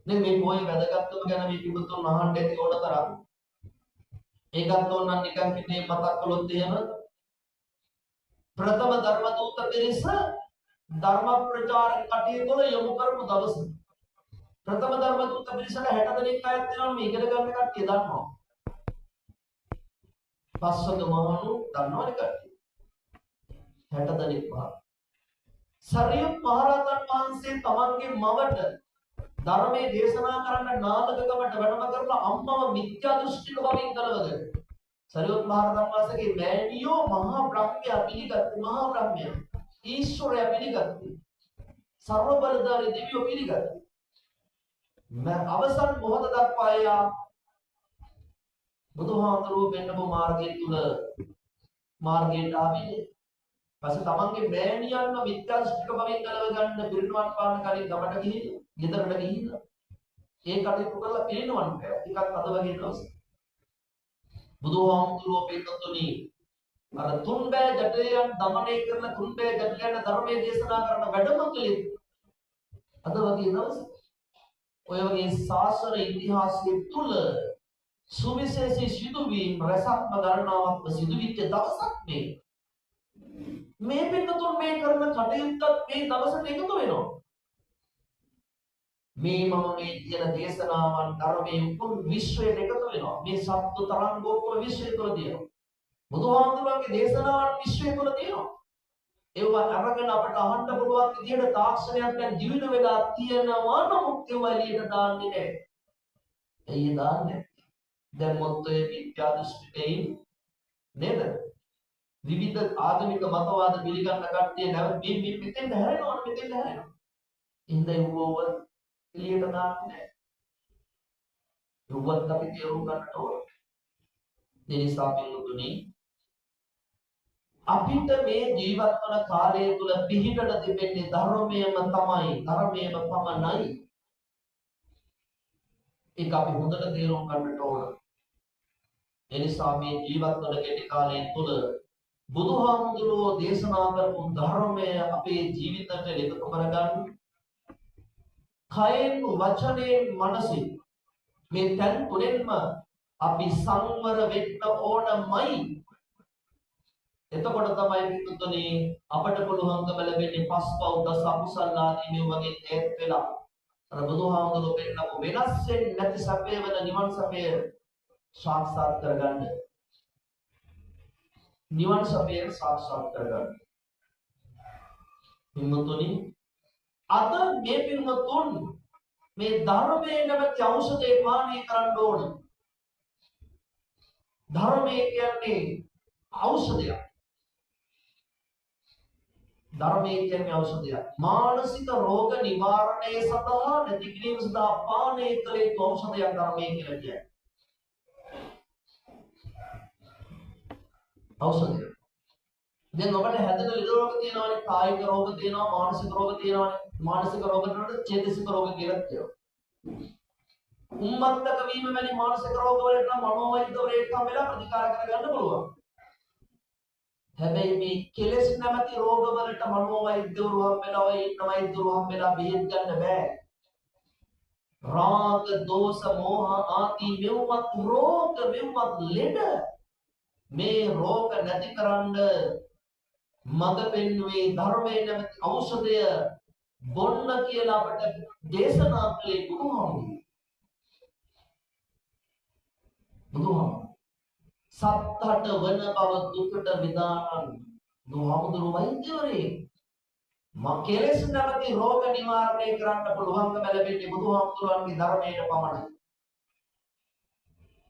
දැන් මේ පොයේ වැදගත්කම ගැන මේ පිටුතුන් අහන්න ඇති ඕන තරම්. ඒකත් ඕනනම් නිකන් කිනේ මතක් කළොත් එහෙම ප්‍රථම ධර්ම දූත පිරිස ධර්ම ප්‍රචාර කටයුතු වල යොමු කරපු දවස. ප්‍රථම ධර්ම දූත පිරිසට 60 දෙනෙක් අයත් වෙනවා මේ ඉගෙන ගන්න කට්ටිය දන්නවා. පස්වග මහණු දන්නවනේ කට්ටිය. 60 දෙනෙක් වහා. සරියුත් මහරහතන් වහන්සේ තමන්ගේ මවට ධර්මයේ දේශනා කරන්න නාලකකමට වැඩම කරලා අම්මව මිත්‍යා දෘෂ්ටික බවින් කලවද. සරියුත් මහරහතන් වහන්සේගේ මෑණියෝ මහා බ්‍රහ්මයා පිළිගත් මහා බ්‍රහ්මයා. ඊශ්වරයා පිළිගත්. සර්ව බලධාරී දෙවියෝ පිළිගත්. අවසන් මොහොත දක්වා යා බුදුහාමුදුරුවෝ පෙන්නපු මාර්ගය තුල මාර්ගයට ආවේ. පස්සේ තමන්ගේ මෑණියන්ව මිත්‍යා දෘෂ්ටික භවෙන් ගලව ගන්න පිරිනුවන් පාන කලින් ගමට ගිහින් ගෙදරට ගිහින් ඒ කටයුතු කරලා පිළිනවන්න බෑ. ටිකක් අද වගේ දවස්. බුදුහාමුදුරුවෝ පිටුතුනි අර තුන්බෑ ජටලයන් দমনය කරන තුන්බෑ ජටලයන් ධර්මයේ දේශනා කරන වැඩම කළේ අද වගේ දවස්. ඔය වගේ ශාසන ඉතිහාසයේ තුල සුවිශේෂී සිදුවීම් රසක්ම ගණනාවක් සිදුවිච්ච දවසක් මේ පිටුතුන් මේ කරන කටයුත්තත් මේ දවසට එකතු වෙනවා. මේ මම මේ කියන දේශනාවන් ධර්මයේ උතුම් විශ්වයට එකතු වෙනවා. මේ සත්තු තරංගෝත්තර විශ්වය තුළ තියෙනවා. බුදුහාමුදුරන්ගේ දේශනාවන් විශ්වය තුළ තියෙනවා. ඒවා අරගෙන අපට අහන්න පුළුවන් විදිහට තාක්ෂණයක් දැන් ජීවිත වෙලා තියෙනවා. නමුත් ඒවා එළියට දාන්නේ නැහැ. ඇයි දාන්නේ? දැන් මොත්තේ විද්‍යා දෘෂ්ටිකයින් නේද? විවිධ ආගමික මතවාද පිළිගන්න කට්ටිය නැවත මේ පිටෙන් හැරෙනවා මෙතෙන් හැරෙනවා. ඉන්දේ වුවව එළියට දාන්නේ නැහැ. රුවත් අපි තේරුම් ගන්නට ඕන. ඒ නිසා පිළිතුරුනි අපිට මේ ජීවත් වන කාලය තුල පිහිටට තිබෙන්නේ ධර්මයේම තමයි. ධර්මයේම පමණයි. ඒක අපි හොඳට තේරුම් ගන්නට ඕන. ඒ නිසා මේ ජීවත් වන කෙටි කාලය තුල බුදුහාමුදුරුවෝ දේශනා කරපු ධර්මය අපේ ජීවිතයට එකතු කරගන්න කයෙන් වචනයෙන් මනසින් මේ තැන් තුනෙන්ම අපි සංවර වෙන්න ඕනමයි. එතකොට තමයි පිටුතුනි අපට පුළුවන්කම ලැබෙන්නේ පස්පව් දස අකුසල් ආදී මේ වගේ තේත් වෙලා අර බුදුහාමුදුරුවෝ පෙන්නපු වෙනස් වෙන්නේ නැති සපේ වෙන නිවන් සපේ සාක්ෂාත් කරගන්න. නිවන් සපේ සාක්ෂාත් කරගන්න. පින්වතුනි අද මේ පින්වතුන් මේ ධර්මයේ නැමැති ඖෂධය පානය කරන්න ඕන. ධර්මයේ කියන්නේ ඖෂධයක්. ධර්මයේ කියන්නේ ඖෂධයක්. මානසික රෝග නිවාරණය සඳහා නැති කිරීම සඳහා පානය කළ යුතු ඖෂධයක් ධර්මයේ කියලා කියන්නේ. ඖෂධය. දැන් ඔබට හැදෙන ලෙඩ රෝග තියෙනවානේ, කායික රෝග තියෙනවා, මානසික රෝග තියෙනවානේ. මානසික රෝග වලට චේතසික රෝග කියලා කියනවා. උම්මත්තක වීම වැනි මානසික රෝග වලට නම් මනෝවෛද්‍යවරයෙක් හම්බෙලා ප්‍රතිකාර කරගන්න පුළුවන්. හැබැයි මේ කෙලෙස් නැමැති රෝග වලට මනෝවෛද්‍යවරු හම්බෙලා ඔය ඉන්න වෛද්‍යවරු හම්බෙලා බෙහෙත් ගන්න බෑ. රාග, දෝෂ, මෝහ ආදී මෙව්වත් රෝග මෙව්වත් ලෙඩ මේ රෝග නැති කරන්න මඟ පෙන්වුවේ ධර්මයේ නැමැති ඖෂධය බොන්න කියලා අපට දේශනා කළේ බුදුහාමුදුරුවෝ. සත්තට වන බව දුකට විදානන් බුදුහාමුදුරුවෝ වෛද්‍යවරේ. කෙලෙස් නැමැති රෝග නිවාරණය කරන්න පුළුවන්කම ලැබෙන්නේ බුදුහාමුදුරුවන්ගේ ධර්මයට පමණයි.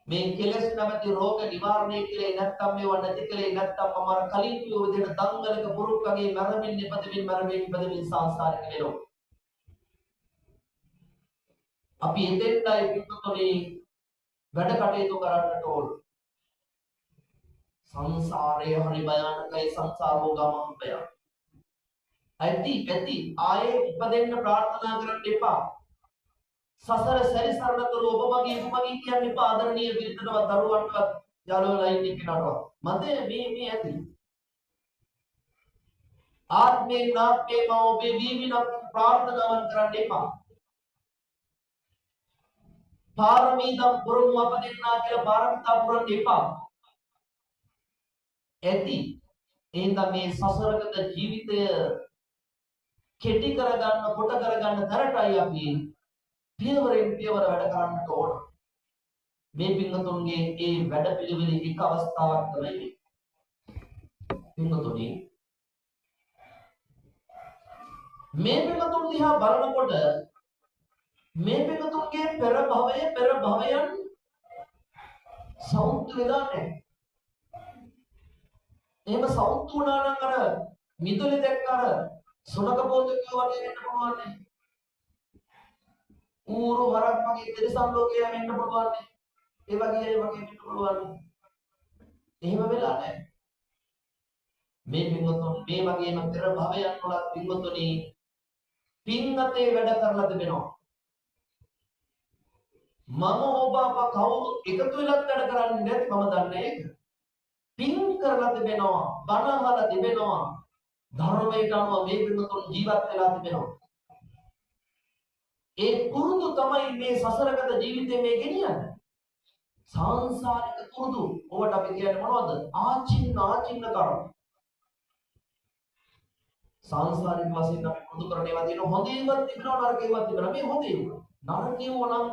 මේ කෙලෙස් නැමැති රෝග නිවාරණය කලේ නැත්නම් මේවා නැති කලේ නැත්නම් අමර කලින් කියෝ විදිහට දංගලක පුරුක්කගේ මරමින් ඉපදෙමින් සංසාරික වෙනවා. අපි එතෙන්ටයි පිටුතුනේ වැඩ කටයුතු කරන්නට ඕන. සංසාරය හරි භයානකයි. සංසාරෝ ගමම්පය. ඇති ආයේ ඉපදෙන්න ප්‍රාර්ථනා කරන්න එපා. සසර සැරිසරනතර ඔබ මගේ කියන්න එපා. ආදරණීය විරුද්ධව දරුවන්වත් යාළුවලා ඉන්න කෙනාට මතේ මේ ඇති. ආත්මේ නාත්මේ ඔබේ වීමින ප්‍රාර්ථනාවන් කරන්න එපා. පාරමීදම් පුරමු අපදෙන්නා කියලා පාරමිතා පුරන්න එපා. ඇති එහෙනම් මේ සසරගත ජීවිතය කෙටි කරගන්න කොට කරගන්න තරටයි අපි පියවරෙන් පියවර වැඩ කරන්නට ඕන. මේ පින්වතුන්ගේ ඒ වැඩ පිළිවෙලේ එක අවස්ථාවක් තමයි පින්වතුනි මේ පින්වතුන් දිහා බලනකොට මේ පින්වතුන්ගේ පෙර භවයන් සෞන්දර්ය වෙලා නැහැ. එහෙම සෞන්දර්ය වුණා නම් අර මිදුලේ දැක්ක අර සුනක පොතකෝ වගේ වෙන්න පුළුවන් නේ. ඌරු වරක් වගේ තිරසන් ලෝකයේ වෙන්න පුළුවන් නේ. ඒ වගේ වෙන්න පුළුවන් නේ. එහෙම වෙලා නැහැ. මේ පින්වතුන් මේ වගේම පෙර භවයන් වල පින්වතුනි පින්ගතේ වැඩ කරලා තිබෙනවා. මම ඔබ අප කවුරු එකතු වෙලත් වැඩ කරන්නේ නැත් මම දන්නේ ඒක. පින් කරලා තිබෙනවා, බණ අහලා තිබෙනවා, ධර්මයට අනුව මේ පින්තුන් ජීවත් වෙලා තිබෙනවා. ඒ පුරුදු තමයි මේ සසරගත ජීවිතේ මේ ගෙනියන්නේ. සංසාරික පුරුදු. ඔබට අපි කියන්නේ මොනවද? ආචින්න කර්ම. සංසාරික වශයෙන් අපි පුරුදු කරන ඒවා තියෙන හොඳේවත් තිබෙනවා නරකේවත් තිබෙනවා. මේ හොඳේ නරකේව නම්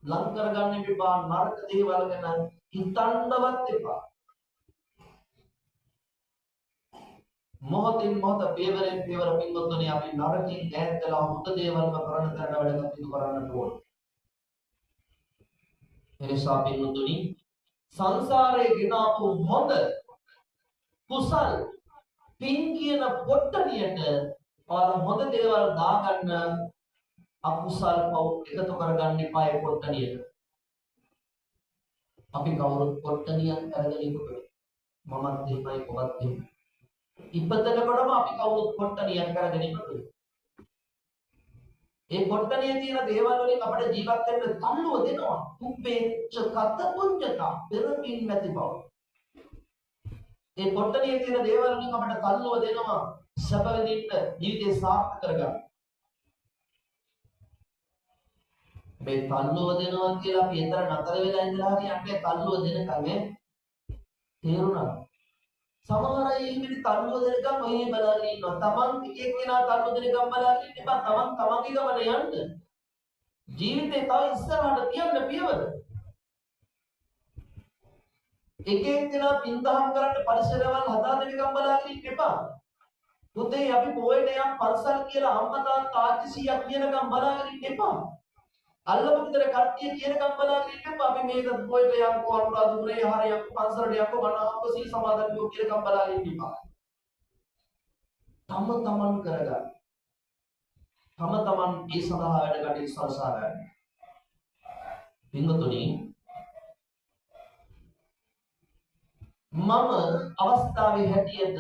ලං කරගන්න එපා. නරක දේවල් ගැන හිතන්නවත් එපා. මොහොතින් මොහොත පියවරෙන් පියවර පින්වත්නි අපි නරකින් ඈත් වෙලා හොඳ දේවල්ම කරන තැනට වැඩ කටයුතු කරන්නට ඕන. එනිසා පින්වත්නි සංසාරේ ගෙනාපු හොඳ කුසල් පින් කියන පොට්ටනියට ඔයාල හොඳ දේවල් දාගන්න අකුසල් පව් එකතු කරගන්න එපා ඒ පොට්ටනියට. අපි කවුරුත් පොට්ටනියක් අරගෙන ඉපදුනේ. මමත් එහෙමයි ඔබත් එහෙමයි. ඉපදනකොටම අපි කවුරුත් පොට්ටනියක් අරගෙන ඉපදුනේ. ඒ පොට්ටනියේ තියෙන දේවල් වලින් අපිට ජීවත් වෙන්න තල්ලුව දෙනවා. කුප්පේච්ච කත පුඤ්ඤතා පෙරපින් නැති බව. ඒ පොට්ටනියේ තියෙන දේවල් වලින් අපිට තල්ලුව දෙනවා සැප විඳින්න ජීවිතේ සාර්ථක කරගන්න. මේ තල්ලුව දෙනවා කියලා අපි එතන නතර වෙලා ඉඳලා හරියන්නේ තල්ලුව දෙනකම් තේරුණා. සමහර අය ඉන්නේ තල්ලුව දෙනකම් ඔය බලාගෙන ඉන්නවා. Taman එක එක්කෙනා තල්ලුව දෙනකම් බලාගෙන ඉන්න එපා. Taman තමන්ගේ ගමන යන්න. ජීවිතේ තව ඉස්සරහට තියන්න පියවර. එක එක්කෙනා පින්දහම් කරන්න පරිසරවල් හදා දෙනකම් බලාගෙන ඉන්න එපා. පුතේ අපි පොයට යම් පන්සල් කියලා අම්මා තාත්තා ආච්චි සීයා කියනකම් බලාගෙන ඉන්න එපා. අල්ලපු විතර කට්ටිය කියනකම් බලාගෙන ඉන්න එපා. අපි මේක පොයට යම් අනුරාධපුරේ හරියක් පන්සලට යම් බණහම්ක සීල් සමාදන් වූ කියනකම් බලාගෙන ඉන්න එපා. තම තමන් කරගන්න. තම තමන් ඒ සඳහා වැඩ කටයුතු සලසා ගන්න. පින්වතුනි මම අවස්ථාවේ හැටියට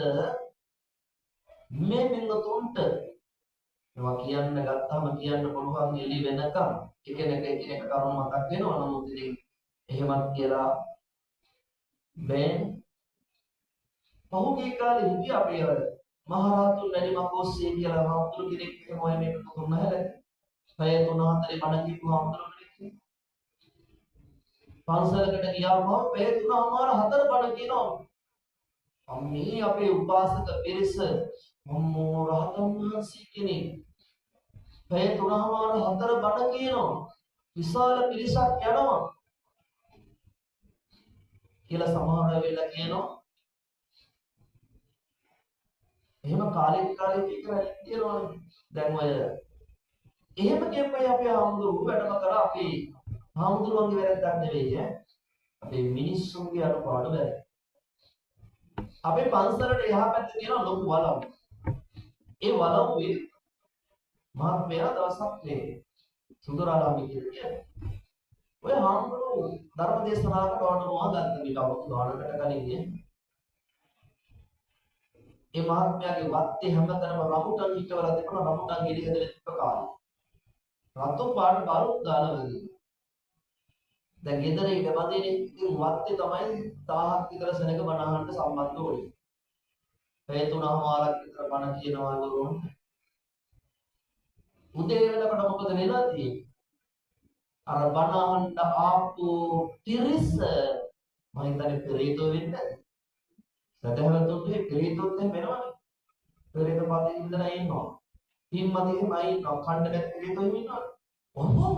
මේ පින්වතුන්ට ඒවා කියන්න ගත්තාම කියන්න පුළුවන් එළි වෙනකම් එකිනෙක කරුණු මතක් වෙනවා. නමුත් ඉතින් එහෙමත් කියලා බෑ. පහුගිය කාලේ හිටිය අපේ අර මහරහතුන් වැඩි මහෝස්සේ කියලා හාමුදුරු කෙනෙක් මොයි මේක තුන හැල. පැය 3-4 බණ කිව්ව හාමුදුරු කෙනෙක්. පන්සලකට ගියාම පැය 3-4 බණ කියනවා. අම්මේ අපේ උපාසක පිරිස මොම්මෝ රහතන් වහන්සේ කෙනෙක්. පැය 3-4 බණ කියනවා. විශාල පිරිසක් යනවා. කියලා සමහර වෙලාවට කියනවා. එහෙම කාලෙක විතරයි කියනවනේ. දැන් ඔය එහෙම කියපයි අපේ හාමුදුරුවෝ වැඩම කරා අපි හාමුදුරුවන්ගේ වැරද්දක් නෙවෙයි ඈ. අපේ මිනිස්සුන්ගේ අඩුපාඩු වැරද්ද. අපේ පන්සලට එහා පැත්තේ තියෙන ලොකු වලව්. ඒ වලව්වේ මහත්මයා දවසක් මේ සුන්දරාරාමී කියන්නේ. ඔය හාමුදුරුවෝ ධර්ම දේශනාවකට වඩනවා ගන්න විට අවුරුදු 9කට කලින් ඒ මහත්මයාගේ වත්තේ හැමතැනම රමුටන් හිටවලා තිබුණා. රමුටන් ගෙඩි හදලා තිබ්බ කාලේ. රතු පාට බාරුත් දාලා වගේ. දැන් ගෙදර ඉඳ බදිනේ ඉතින් වත්තේ තමයි 1000ක් විතර සෙනඟ බණහන්න සම්බන්ධ වෙන්නේ. පැය 3මාරක් විතර බණ කියනවා නෝන. උදේ වෙනකොට මොකද වෙලා තියෙන්නේ? අර බණහන්න ආපු තිරිස මම හිතන්නේ පෙරේතෝ වෙන්නේ. සදහවතුන්ගේ පෙරේතොත් වෙනවනේ. පෙරේත පදේ ඉඳලා ඉන්නවා. හිම්මදේමයි ඉන්නවා. ඛණ්ඩ නැත් පෙරේතෝ ඉන්නවා. ඔහොම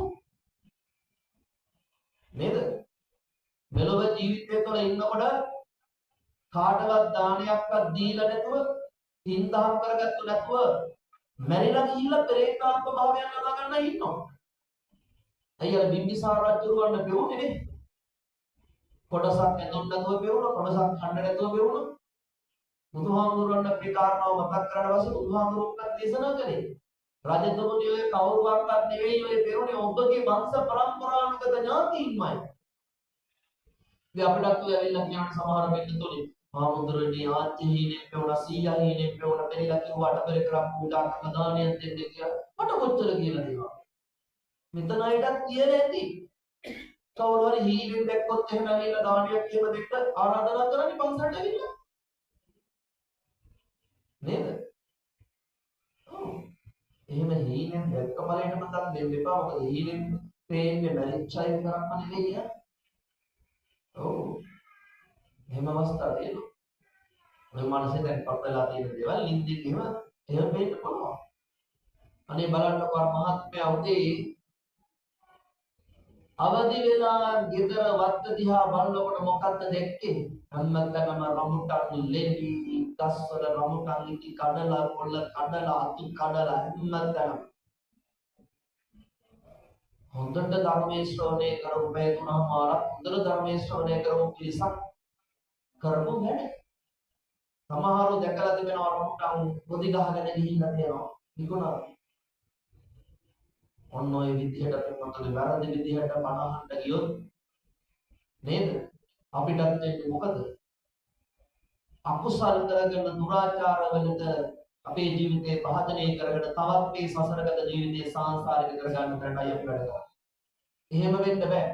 නේද? මෙලොව ජීවිතය තුළ ඉන්නකොට කාටවත් දානයක්වත් දීලා නැතුව, තින්දහම් කරගත්තු නැතුව මැරිලා ගිහිල්ලා පෙරේතාත්ම භාවයන් ලබා ගන්න ඉන්නවා. අයියලා බිම්බිසාර රජුරවන්න පෙවුනේ නේ. කොටසක් ඇඳුම් නැතුව පෙවුණා, කොටසක් ඛණ්ඩ නැතුව පෙවුණා. බුදුහාමුදුරන්ට මේ කාරණාව මතක් කරලා පස්සේ බුදුහාමුදුරුවෝ දේශනා කළේ රජතුමනි ඔය කවුරුවක්වත් නෙවෙයි ඔය පෙරුණේ ඔබගේ වංශ පරම්පරානුගත ඥාතීන්මයි. ඉතින් අපිටත් ඔය ඇවිල්ලා කියන සමහර මෙන්නතුනේ හාමුදුරනේ ආච්චි හීනේ පෙවුණා, සීයා හීනේ පෙවුණා, පෙරිලා කිව්වට පෙර කරා පූජා කරන දානයක් දෙන්න කියලා. මට කොච්චර කියලා දෙනවා. මෙතන අයටත් කියලා ඇති. කවුරු හරි හීනෙන් දැක්කොත් එහෙම ඇවිල්ලා දාඩියක් එහෙම දෙන්න ආරාධනා කරන්නේ පන්සලට ඇවිල්ලා. නේද? ඔව්. එහෙම හීනෙන් දැක්ක බලයට මතක් දෙන්න එපා. මොකද හීනෙන් පේන්නේ මැරිච්ච අය කරක්ම නෙවෙයි යා. ඔව්. එහෙම අවස්ථා තියෙනවා. ඔය මනසේ දැන්පත් වෙලා තියෙන දේවල් නිින්දින් එහෙම වෙන්න පුළුවන්. අනේ බලන්නකො අර මහත්මයා උදේ අවදි වෙලා ගෙදර වත්ත දිහා බලනකොට මොකද්ද දැක්කේ? හැමතැනම රමුටන් ලෙලි, ගස්වල රමුටන් ඉති කඩලා, කොළ කඩලා, අතු කඩලා හැමතැනම. හොඳට ධර්මයේ ශ්‍රවණය කරපු බැතුනම ආරක් හොඳට ධර්මයේ ශ්‍රවණය කරපු පිරිසක් කරපු වැඩ. සමහරව දැකලා තිබෙනවා රමුටන් පොඩි ගහගෙන ගිහිල්ලා තියෙනවා. නිකුණා. ඔන්න ඔය විදිහට පිටුතුනේ වැරදි විදිහට බණහන්න ගියොත් නේද? අපිටත් වෙන්නේ මොකද? අකුසල් කරගෙන දුරාචාර වලට අපේ ජීවිතේ පහදණය කරගෙන තවත් මේ සසරගත ජීවිතේ සාංශාරික කරගන්න කරන්නයි අපි වැඩ කරන්නේ. එහෙම වෙන්න බෑ.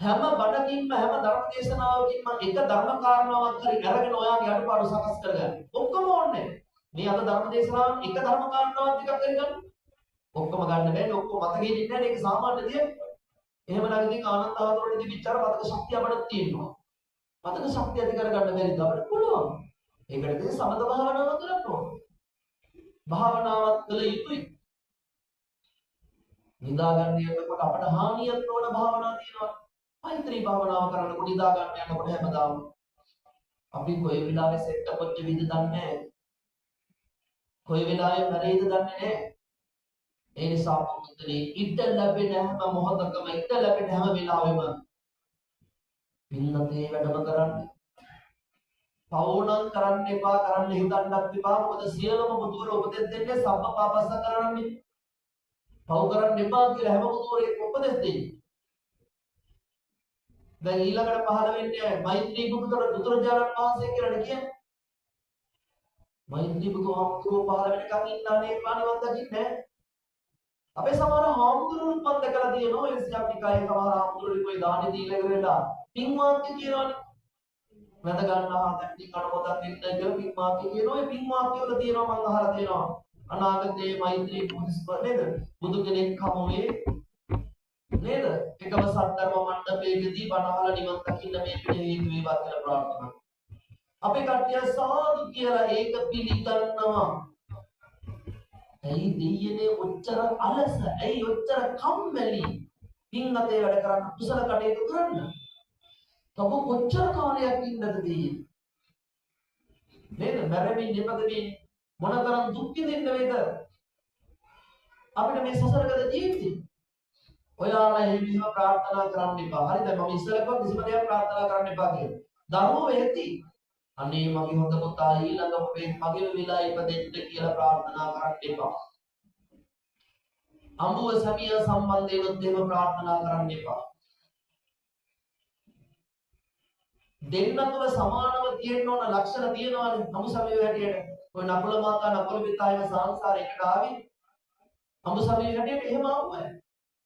හැම බණකින්ම හැම ධර්ම දේශනාවකින්ම එක ධර්ම කාරණාවක් හරි අරගෙන ඔයාගේ අඩුපාඩු සකස් කරගන්න. ඔක්කොම ඕනේ. මේ අද ධර්ම දේශනාවෙන් එක ධර්ම කාරණාවක් ටිකක් කරගන්න. ඔක්කොම ගන්න බෑනේ. ඔක්කොම මතකෙ ඉන්නේ නැහැ. ඒක සාමාන්‍ය දෙයක්. එහෙම නම් ඉතින් ආනන්ද ආතෝරේ තිබිච්චාර මතක ශක්තිය අපිට තියෙනවා. මතක ශක්තිය ඇති කරගන්න බැරිද අපිට? පුළුවන්. ඒකට ඉතින් සමත භාවනාවක් කරන්න ඕනේ. භාවනාවක් කළ යුතුයි. නිදා ගන්න යනකොට අපට හානියක් නොවන භාවනා තියෙනවා. මෛත්‍රී භාවනාව කරනකොට නිදා ගන්න යනකොට හැමදාම අපි කොයි වෙලාවෙ සෙට් අපොච්ච විද දන්නේ නැහැ. කොයි වෙලාවෙ මැරෙයිද දන්නේ නැහැ. ඒ නිසා පුතුනේ ඉත ලැබෙන හැම මොහොතකම ඉත ලැබෙන හැම වෙලාවෙම පින්නතේ වැඩම කරන්න. පවුණම් කරන්න එපා, කරන්න හිතන්නත් එපා. මොකද සියලුම බුදුවර උපදෙස් දෙන්නේ සම්ම පාපස්ස කරන්නේ. පව් කරන්න එපා කියලා හැම බුදුවරයෙක් උපදෙස් දෙන්නේ. දැන් ඊළඟට පහළ වෙන්නේ මෛත්‍රී බුදුරජාණන් වහන්සේ කියලා කියන්නේ. මෛත්‍රී බුදුහාමුදුරුවෝ පහළ වෙනකන් ඉන්නන්නේ පාණිවත් දකින්නේ නැහැ. අපේ සමහර හාමුදුරුවෝ මම දැකලා තියෙනවා ඒ සියාපිකායේ සමහර හාමුදුරුවෝ કોઈ දානි දීලා ඉවරලා පින්වාක්‍ය කියනවනේ. වැඳ ගන්නවා දැන් පින් අනුමೋದන් දෙන්න කියලා පින්වාක්‍ය කියනවා. ඒ පින්වාක්‍ය වල තියෙනවා මම අහලා තියෙනවා. අනාගතයේ මෛත්‍රී බුදුස්ප නේද? බුදු කෙනෙක් හමුවේ නේද? එකම සත්‍ධර්ම මණ්ඩපයේදී බණ අහලා නිවන් දකින්න මේ පිට හේතු වේවා කියලා ප්‍රාර්ථනා. අපේ කට්ටිය සාදු කියලා ඒක පිළිගන්නවා. ඇයි දෙයියනේ ඔච්චර අලස? ඇයි ඔච්චර කම්මැලි? පින් අතේ වැඩ කරන්න කුසල කටයුතු කරන්න. තව කොච්චර කාලයක් ඉන්නද දෙයියනේ? නේද? මැරෙමින් ඉපදෙමින් මොනතරම් දුක් විඳින්න වේද? අපිට මේ සසරගත ජීවිතේ. ඔයාලා එහෙම ප්‍රාර්ථනා කරන්න එපා. හරිද? මම ඉස්සරහට කිසිම දෙයක් ප්‍රාර්ථනා කරන්න එපා කියලා. දරුවෝ වෙති. අනේ මගේ හොඳ පුතා ඊළඟ මගේ විලා ඉපදෙන්න කියලා ප්‍රාර්ථනා කරන්න එපා. අඹුව සමිය සම්බන්ධයෙන්ත් එහෙම ප්‍රාර්ථනා කරන්න එපා. දෙන්න තුල සමානව තියෙන්න ඕන ලක්ෂණ තියෙනවානේ. අඹු සමිය හැටියට ඔය නකුල මාතා නකුල පිතා එන සංසාරයකට ආවේ අඹු සමිය හැටියට එහෙම ආවම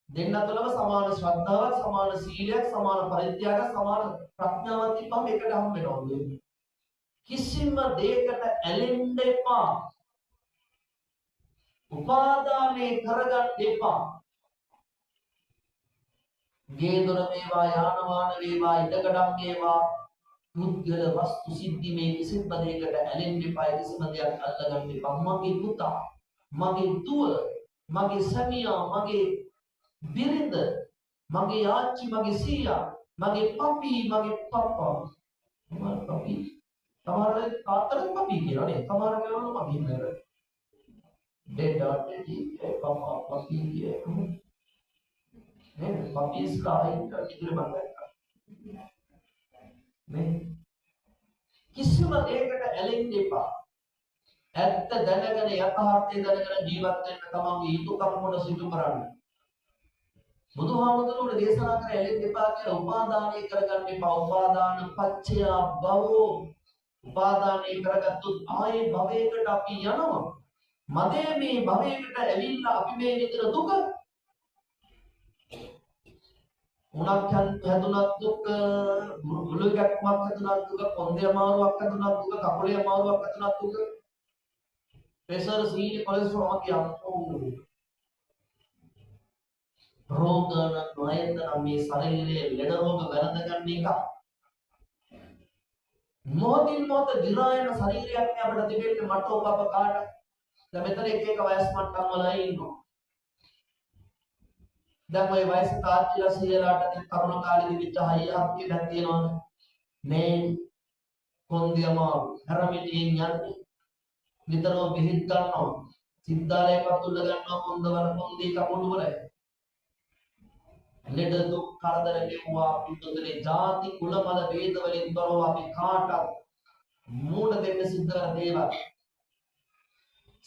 දෙන්න තුලම සමාන ශ්‍රද්ධාවක්, සමාන සීලයක්, සමාන පරිත්‍යාගයක්, සමාන ප්‍රඥාවක් තිබ්බම එකට හම් වෙනවා. කිසිම දෙයකට ඇලෙන්න එපා. උපාදානේ කරගන්න එපා. ගේ දොර වේවා, යාන වාහන වේවා, ඉඩකඩම් වේවා, මුද්ගල වස්තු සිද්ධි මේ කිසිම දෙයකට ඇලෙන්න එපා. කිසිම දෙයක් අල්ලගන්න එපා. මගේ පුතා, මගේ දුව, මගේ සමියා, මගේ බිරිඳ, මගේ ආච්චි, මගේ සීයා, මගේ පපි, මගේ පප්පා. මගේ පපි તમારે තාත්තට පපි කියනවා නේ. તમારે කියනවා මම නේද? ડેඩි පපා පපි නේ. පපි ස්කායින් ඉදිරිය බලන්න. නේ. කිසිම දෙයකට ඇලෙන්න එපා. ඇත්ත දැනගෙන යථාර්ථය දැනගෙන ජීවත් වෙන්න තමන්ගේ යුතුයකම කොට සිදු කරන්න. බුදුහාමුදුරුවෝ දේශනා කර ඇලෙන්න එපා කියලා උපාදානය කරගන්න එපා. උපාදාන පච්චය භවෝ. උපාදානය කරගත්තොත් ආයේ භවයකට අපි යනවා. මදේ මේ භවයකට ඇවිල්ලා අපි මේ විතර දුක උණක් හැදුනත් දුක, මුළු ගැක්මක් හැදුනත් දුක, කොන්දේ අමාරුවක් හැදුනත් දුක, කකුලේ අමාරුවක් හැදුනත් දුක, ප්‍රෙෂර්, සීනි, කොලෙස්ටරෝල් වගේ අම්මෝ රෝග නොයෙක් මේ ශරීරයේ ලෙඩ රෝග වැළඳගන්න එක. මොහොතින් මොහොත දිරායන ශරීරයක් නේ අපිට තිබෙන්නේ මට ඔබ අප කාට. දැන් මෙතන එක එක වයස් මට්ටම් වල ඉන්නවා. දැන් ওই වයස තාත්තිලා සියලාට තරුණ කාලේ තිබිච්ච හයියක් දැන් තියෙනවනේ. මේ කොන්දියම හැරමිටින් යන්නේ. විතරම බෙහෙත් ගන්නවා. සිද්ධාලය පතුල්ල ගන්නවා කොන්දවල කොන්දී කපුඩු වල. ලෙඩ දුක් කරදර ගෙවුවා පිටුදේ ಜಾති කුල මල ભેද වලින් තොරව අපි කාටත් මූණ දෙන්න සිද්ධ කරන දේවල්.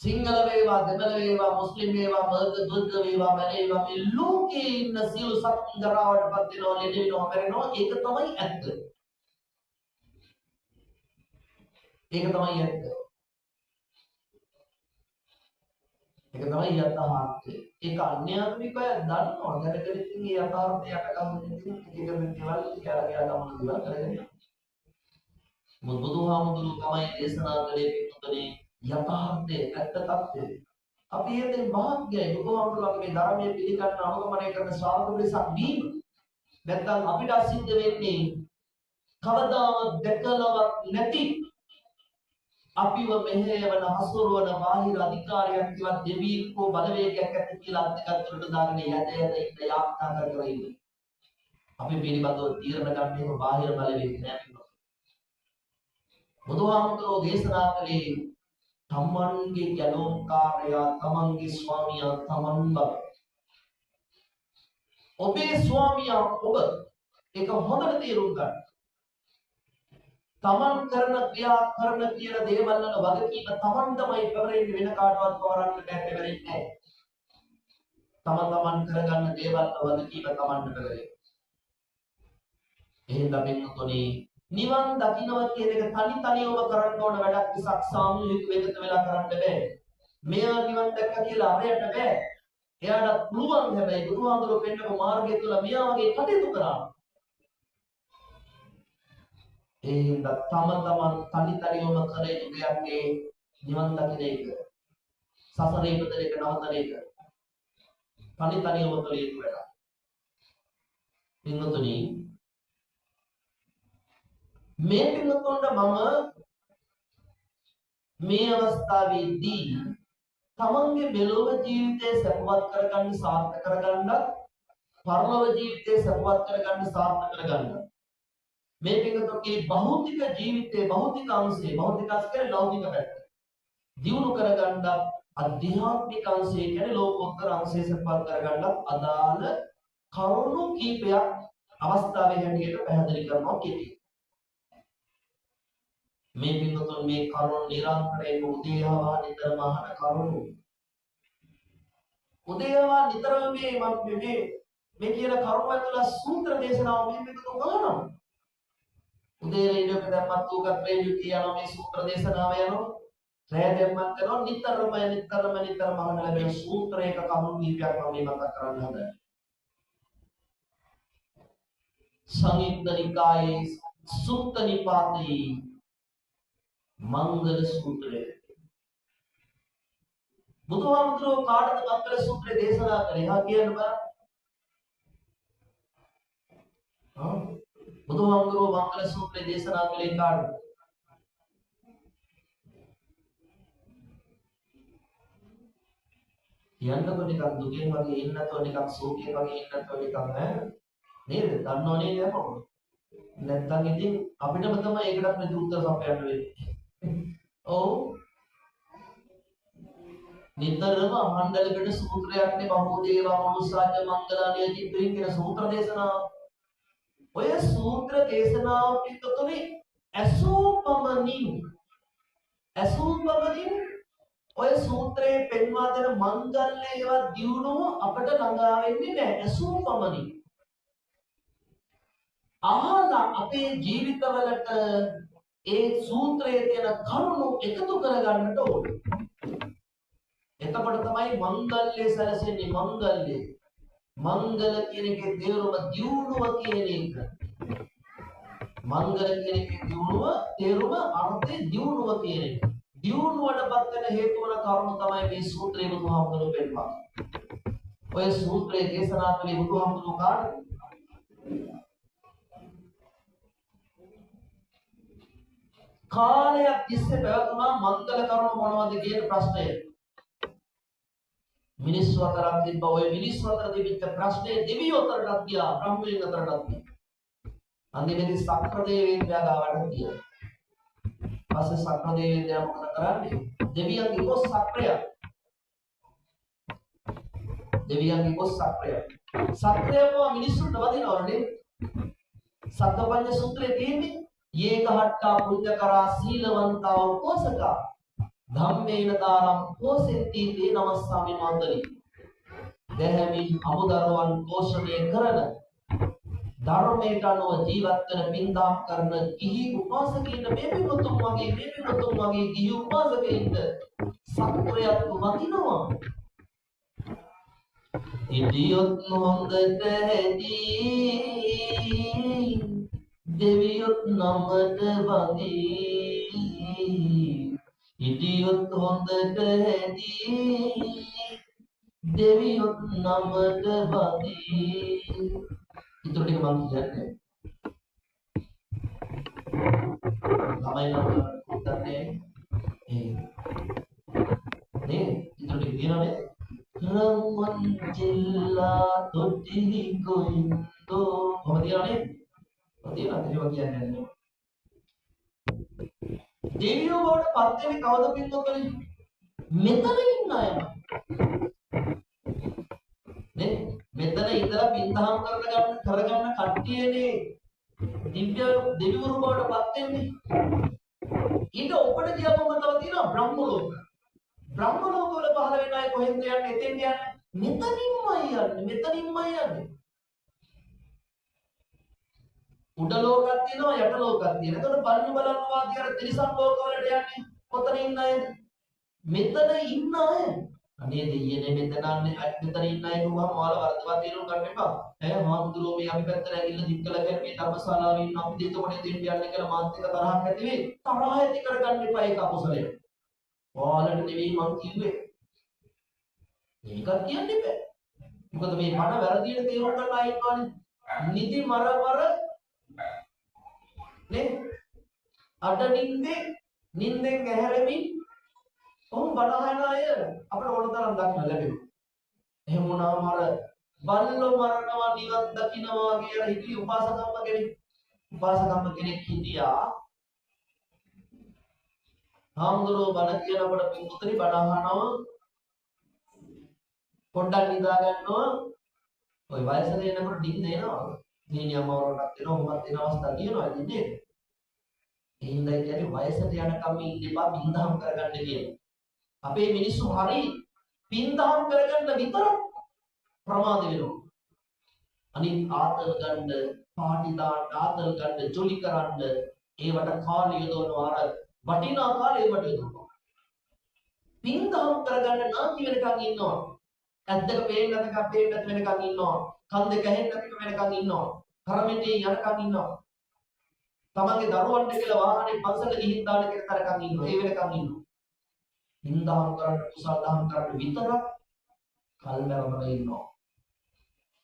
සිංහල වේවා, දෙමළ වේවා, මුස්ලිම් වේවා, බෞද්ධ වේවා, මැලේ වේවා, මේ ලෝකේ ඉන්න සියලු සත්ත්ව ජරාවටපත් වෙනවා, ලෙඩ වෙනවා, මැරෙනවා. ඒක තමයි ඇත්ත. ඒක තමයි ඇත්ත. ඒක තමයි යථාර්ථය. ඒක අන්‍යාත්මිකය දන්නවා. දැනගෙන ඉතින් මේ යථාර්ථය යටගන්න ඉතින් එක දේවල් කියලා ගමන දේවල් කරගෙන යනවා. බුදුහාමුදුරුවෝ තමයි දේශනා කළේ පිටුතනේ යථාර්ථය, ඇත්ත తත්වය. අපි එතෙන් වාග්යයි බුදුහාමුදුරුවෝගේ මේ ධර්මයේ පිළිගන්න අනුගමනය කරන ශ්‍රාවක පිරිසක් වීම. නැත්නම් අපිට සිද්ධ වෙන්නේ කවදාවත් දැකලවත් නැති අපිව මෙහෙයවන හසුරුවන බාහිර අධිකාරියක් කිවත් දෙවියෙක්ව බලවේගයක් ඇති කියලා අත්දැකීමකට දාගෙන යද ඉන්න යාත්‍රා කර ඉන්න. අපි පිළිබඳව තීරණ ගන්න බාහිර බලවේග නෑ. බුදුහාමුදුරුවෝ දේශනා කළේ තමන්ගේ ගැලෝම්කාරයා තමන්ගේ ස්වාමියා තමන් බව. ඔබේ ස්වාමියා ඔබ ඒක හොඳට තේරුම් ගන්න. තමන් කරන ක්‍රියා කරන කියන දේවල් වල වගකීම තමන් තමයි කරන්නේ වෙන කාටවත් කරන්න බැහැ නැහැ. තමන් කරගන්න දේවල් වල වගකීම තමන්ට කරේ. එහෙනම් අපි නිවන් දකින්නවා කියන එක තනියම කරන්න ඕන වැඩක් මිසක් සාමූහික වේගත වෙලා කරන්න බෑ. මෙයා නිවන් දැක්ක කියලා අරයට බෑ. එයාට පුළුවන් හැබැයි බුදුහාමුදුරුවෝ පෙන්නපු මාර්ගය තුල මෙයා වගේ කටයුතු කරා. ඒ හින්දා තමන් තනියම කරේ දෙයක්ගේ නිවන් දකින්න එක. සසරේ ඉපදෙන එක නවතන එක. තනියම කලේ වැඩ. පින්වතුනි මේ පින්වතුන්ට මම මේ අවස්ථාවේදී තමන්ගේ මෙලොව ජීවිතය සපවත් කරගන්න සාර්ථක කරගන්න පරලොව ජීවිතය සපවත් කරගන්න සාර්ථක කරගන්න මේ පින්වතුන්ගේ භෞතික ජීවිතයේ භෞතික අංශේ කියන්නේ ලෞකික පැත්ත දියුණු කරගන්න අධ්‍යාත්මික අංශේ කියන්නේ ලෝකෝත්තර අංශේ සපවත් කරගන්න අදාළ කරුණු කීපයක් අවස්ථාවේ හැටියට පැහැදිලි කරනවා කියන්නේ මේ පිටුතුන් මේ කරුණ නිරන්තරයෙන් උදේහවා නිතරම අහන කරුණු උදේහවා නිතරම මේ කියන කරුණ ඇතුළත් සූත්‍ර දේශනාව මේ පිටුතුන් අහනවා උදේ රේඩියෝ එක දැම්මත් උගත් රේඩියෝ කියනවා මේ සූත්‍ර දේශනාව යනවා රෑ දැම්මත් කරනවා නිතරම අහන ලැබෙන සූත්‍රයක කරුණු කීපයක් මම මේ මතක් කරන්න හදන්නේ සංයුක්ත නිකායේ සුත්ත නිපාතේ मंगल सूत्र බුදුහාමුදුරුවෝ කාටද मंगल सूत्र දේශනා කරේ? හා කියන්න බෑ. බුදුහාමුදුරුවෝ मंगल सूत्र දේශනා කළේ කාටද? කියන්නකො නිකන් දුකෙන් වගේ ඉන්නතෝ නිකන් සෝකේ වගේ ඉන්නතෝ නිකන් නේද? දන්නවනේ නේද? නැත්තම් ඉතින් අපිටම තමයි ඒකටත් මේ උත්තර සපයන්න වෙන්නේ. ඔව් නිතරම මණ්ඩලකට සූත්‍රයක් නේ බහුදේවා මනුස්සාජ මංගලානිය චිත්‍රින් කියන සූත්‍ර දේශනාව. ඔය සූත්‍ර දේශනාව පිටුතුනේ අසූපමනින් ඔය සූත්‍රයේ පෙන්වා දෙන මංගල්‍යයවත් දියුණුව අපට ළඟා වෙන්නේ නැහැ. අසූපමනින් අහලා අපේ ජීවිතවලට ඒ සූත්‍රයේ තියෙන කරුණු එකතු කරගන්නට ඕනේ. එතකොට තමයි මංගල්‍ය සැලසෙන්නේ මංගල්‍ය. මංගල කියන එකේ තේරුම දියුණුව කියන එක. මංගල කියන එකේ තේරුම අර්ථය දියුණුව කියන එක. දියුණුවටපත් වෙන හේතු වන කරුණු තමයි මේ සූත්‍රයේ බුදුහාමුදුරුවෝ පෙන්නන්නේ. ඔය සූත්‍රයේ දේශනා කළේ බුදුහාමුදුරුවෝ කාටද? කාලයක් තිස්සේ පැවතුනා මංගල කරුණු මොනවද කියන ප්‍රශ්නය. මිනිස්සු අතරක් තිබ්බ ඔය මිනිස්සු අතර තිබිච්ච ප්‍රශ්නේ දෙවියෝ අතරටත් ගියා, බ්‍රහ්මයන් අතරටත් ගියා. අන්තිමේදී සක්‍ර දේවේන්ද්‍රයා ගාවට ගියා. පස්සේ සක්‍ර දේවේන්ද්‍රයා මොකද කරන්නේ? දෙවියන්ගේ කොස් සක්‍රය. දෙවියන්ගේ කොස් සක්‍රය. සක්‍රයව මිනිස්සුන්ට වදිනවනේ. සක්කපඤ්ඤ සූත්‍රයේ තියෙන්නේ යේකහට්ටා පුඤ්ඤකරා සීලවන්තා උපෝසකා ධම්මේන දානම් පෝසෙත්ති තේ නමස්සාමි මන්දලි. දැහැමින් අමුදරුවන් පෝෂණය කරන ධර්මයට අනුව ජීවත් වෙන පින්දාම් කරන ගිහි උපාසකයින් මේ පිටුතුන් වගේ ගිහි උපාසකයින්ට සත්‍යයත් වදිනවා. ඉදියොත් හොඳට හැදී දෙවියොත් නමට වදී. ඉදියොත් හොඳට හැදී දෙවියොත් නමට වදී. ඉතුරු ටික මම කියන්නේ. ළමයි නම් උත්තරේ නේ ඉතුරු ටික දිනවනේ. රම්මන් ජිල්ලා තොටිලි කොයින්දෝ කොහොමද කියන්නේ? ඔතියලා දෙවියෝ කියන්නේ නැහැ. දෙවියෝ වලට පත් වෙන්නේ කවද පින්වතුනි? මෙතන ඉන්න අය. නේ මෙතන ඉඳලා පින්දහම් කරගන්න කට්ටියනේ දිව්‍ය දෙවිවරු බවට පත් වෙන්නේ. ඊට ඔබට කියවම තව තියෙනවා බ්‍රහ්ම ලෝක. බ්‍රහ්ම ලෝක වල පහළ වෙන අය කොහෙන්ද යන්නේ? එතෙන් යන්නේ. මෙතනින්මයි යන්නේ. උඩ ලෝකයක් තියෙනවා යට ලෝකයක් තියෙනවා. එතකොට බලන්න වාදී අර ත්‍රිසං ලෝක වලට යන්නේ කොතන ඉන්න අයද? මෙතන ඉන්න අය. අනේ දෙයියනේ මෙතන ඉන්න අය ගුවම ඔයාලා වර්ධවා තේරුම් ගන්න එපා. ඈ මාතුරෝ මේ අපි පැත්තට ඇවිල්ලා දික්කලා කියන මේ ධර්මශාලාවේ ඉන්න අපි දෙතකොට දෙන්න යන්නේ කියලා මාත් එක්ක තරහක් ඇති වෙයි. තරහ ඇති කරගන්න එපා ඒක අකුසලයි. ඔයාලට නෙවෙයි මං කිව්වේ. මේක කියන්න එපා. මොකද මේ මන වැරදියට තේරුම් ගන්න අය ඉන්නවනේ. නිදි මර නේ අඩ නින්දෙන් ඇහැරෙමින් කොහොම බණහන අය අපිට ඕන තරම් දක්න ලැබෙනවා. එහෙම වුණාම අර බල්ලෝ මරනවා නිවන් දකින්නවා කියලා හිතී උපාසකම්ම කෙනෙක් හිටියා. හාමුදුරුවෝ බණ කියනකොට පිටුතරි බණ අහනවා පොඩ්ඩක් නිදා ගන්නවා. ওই වයසට එනකොට නිින්ද එනවා. නියමවරකට වෙනවා මොකක්ද වෙන අවස්ථා තියෙනවා ඉන්නේ. එහෙනම් කියන්නේ වයසට යනකම් ඉන්න එපා පින්දහම් කරගන්න කියලා. අපේ මිනිස්සු හරි පින්දහම් කරගන්න විතරක් ප්‍රමාද වෙනවා. අනිත් ආතල් ගන්න, පාටි දාන්න, ආතල් ගන්න, ජොලි කරන්න ඒවට කාලය යොදවනවා. අර වටිනා කාලය ඒවට යොදවනවා. පින්දහම් කරගන්න නාකි වෙනකන් ඉන්නවා. ඇද්දක පේන්න නැතක වෙනකන් ඉන්නවා. කන් දෙක ඇහෙන්න නැතික වෙනකන් ඉන්නවා. කරමිටේ යනකන් ඉන්නවා. තමන්ගේ දරුවන්ට කියලා වාහනේ පස්සට ගිහින් දාන්න කියලා තරකන් ඉන්නවා. ඒ වෙනකන් ඉන්නවා. හින්දාම් කරන්න කුසල් දහම් කරන්න විතරක් කල්මරම ඉන්නවා.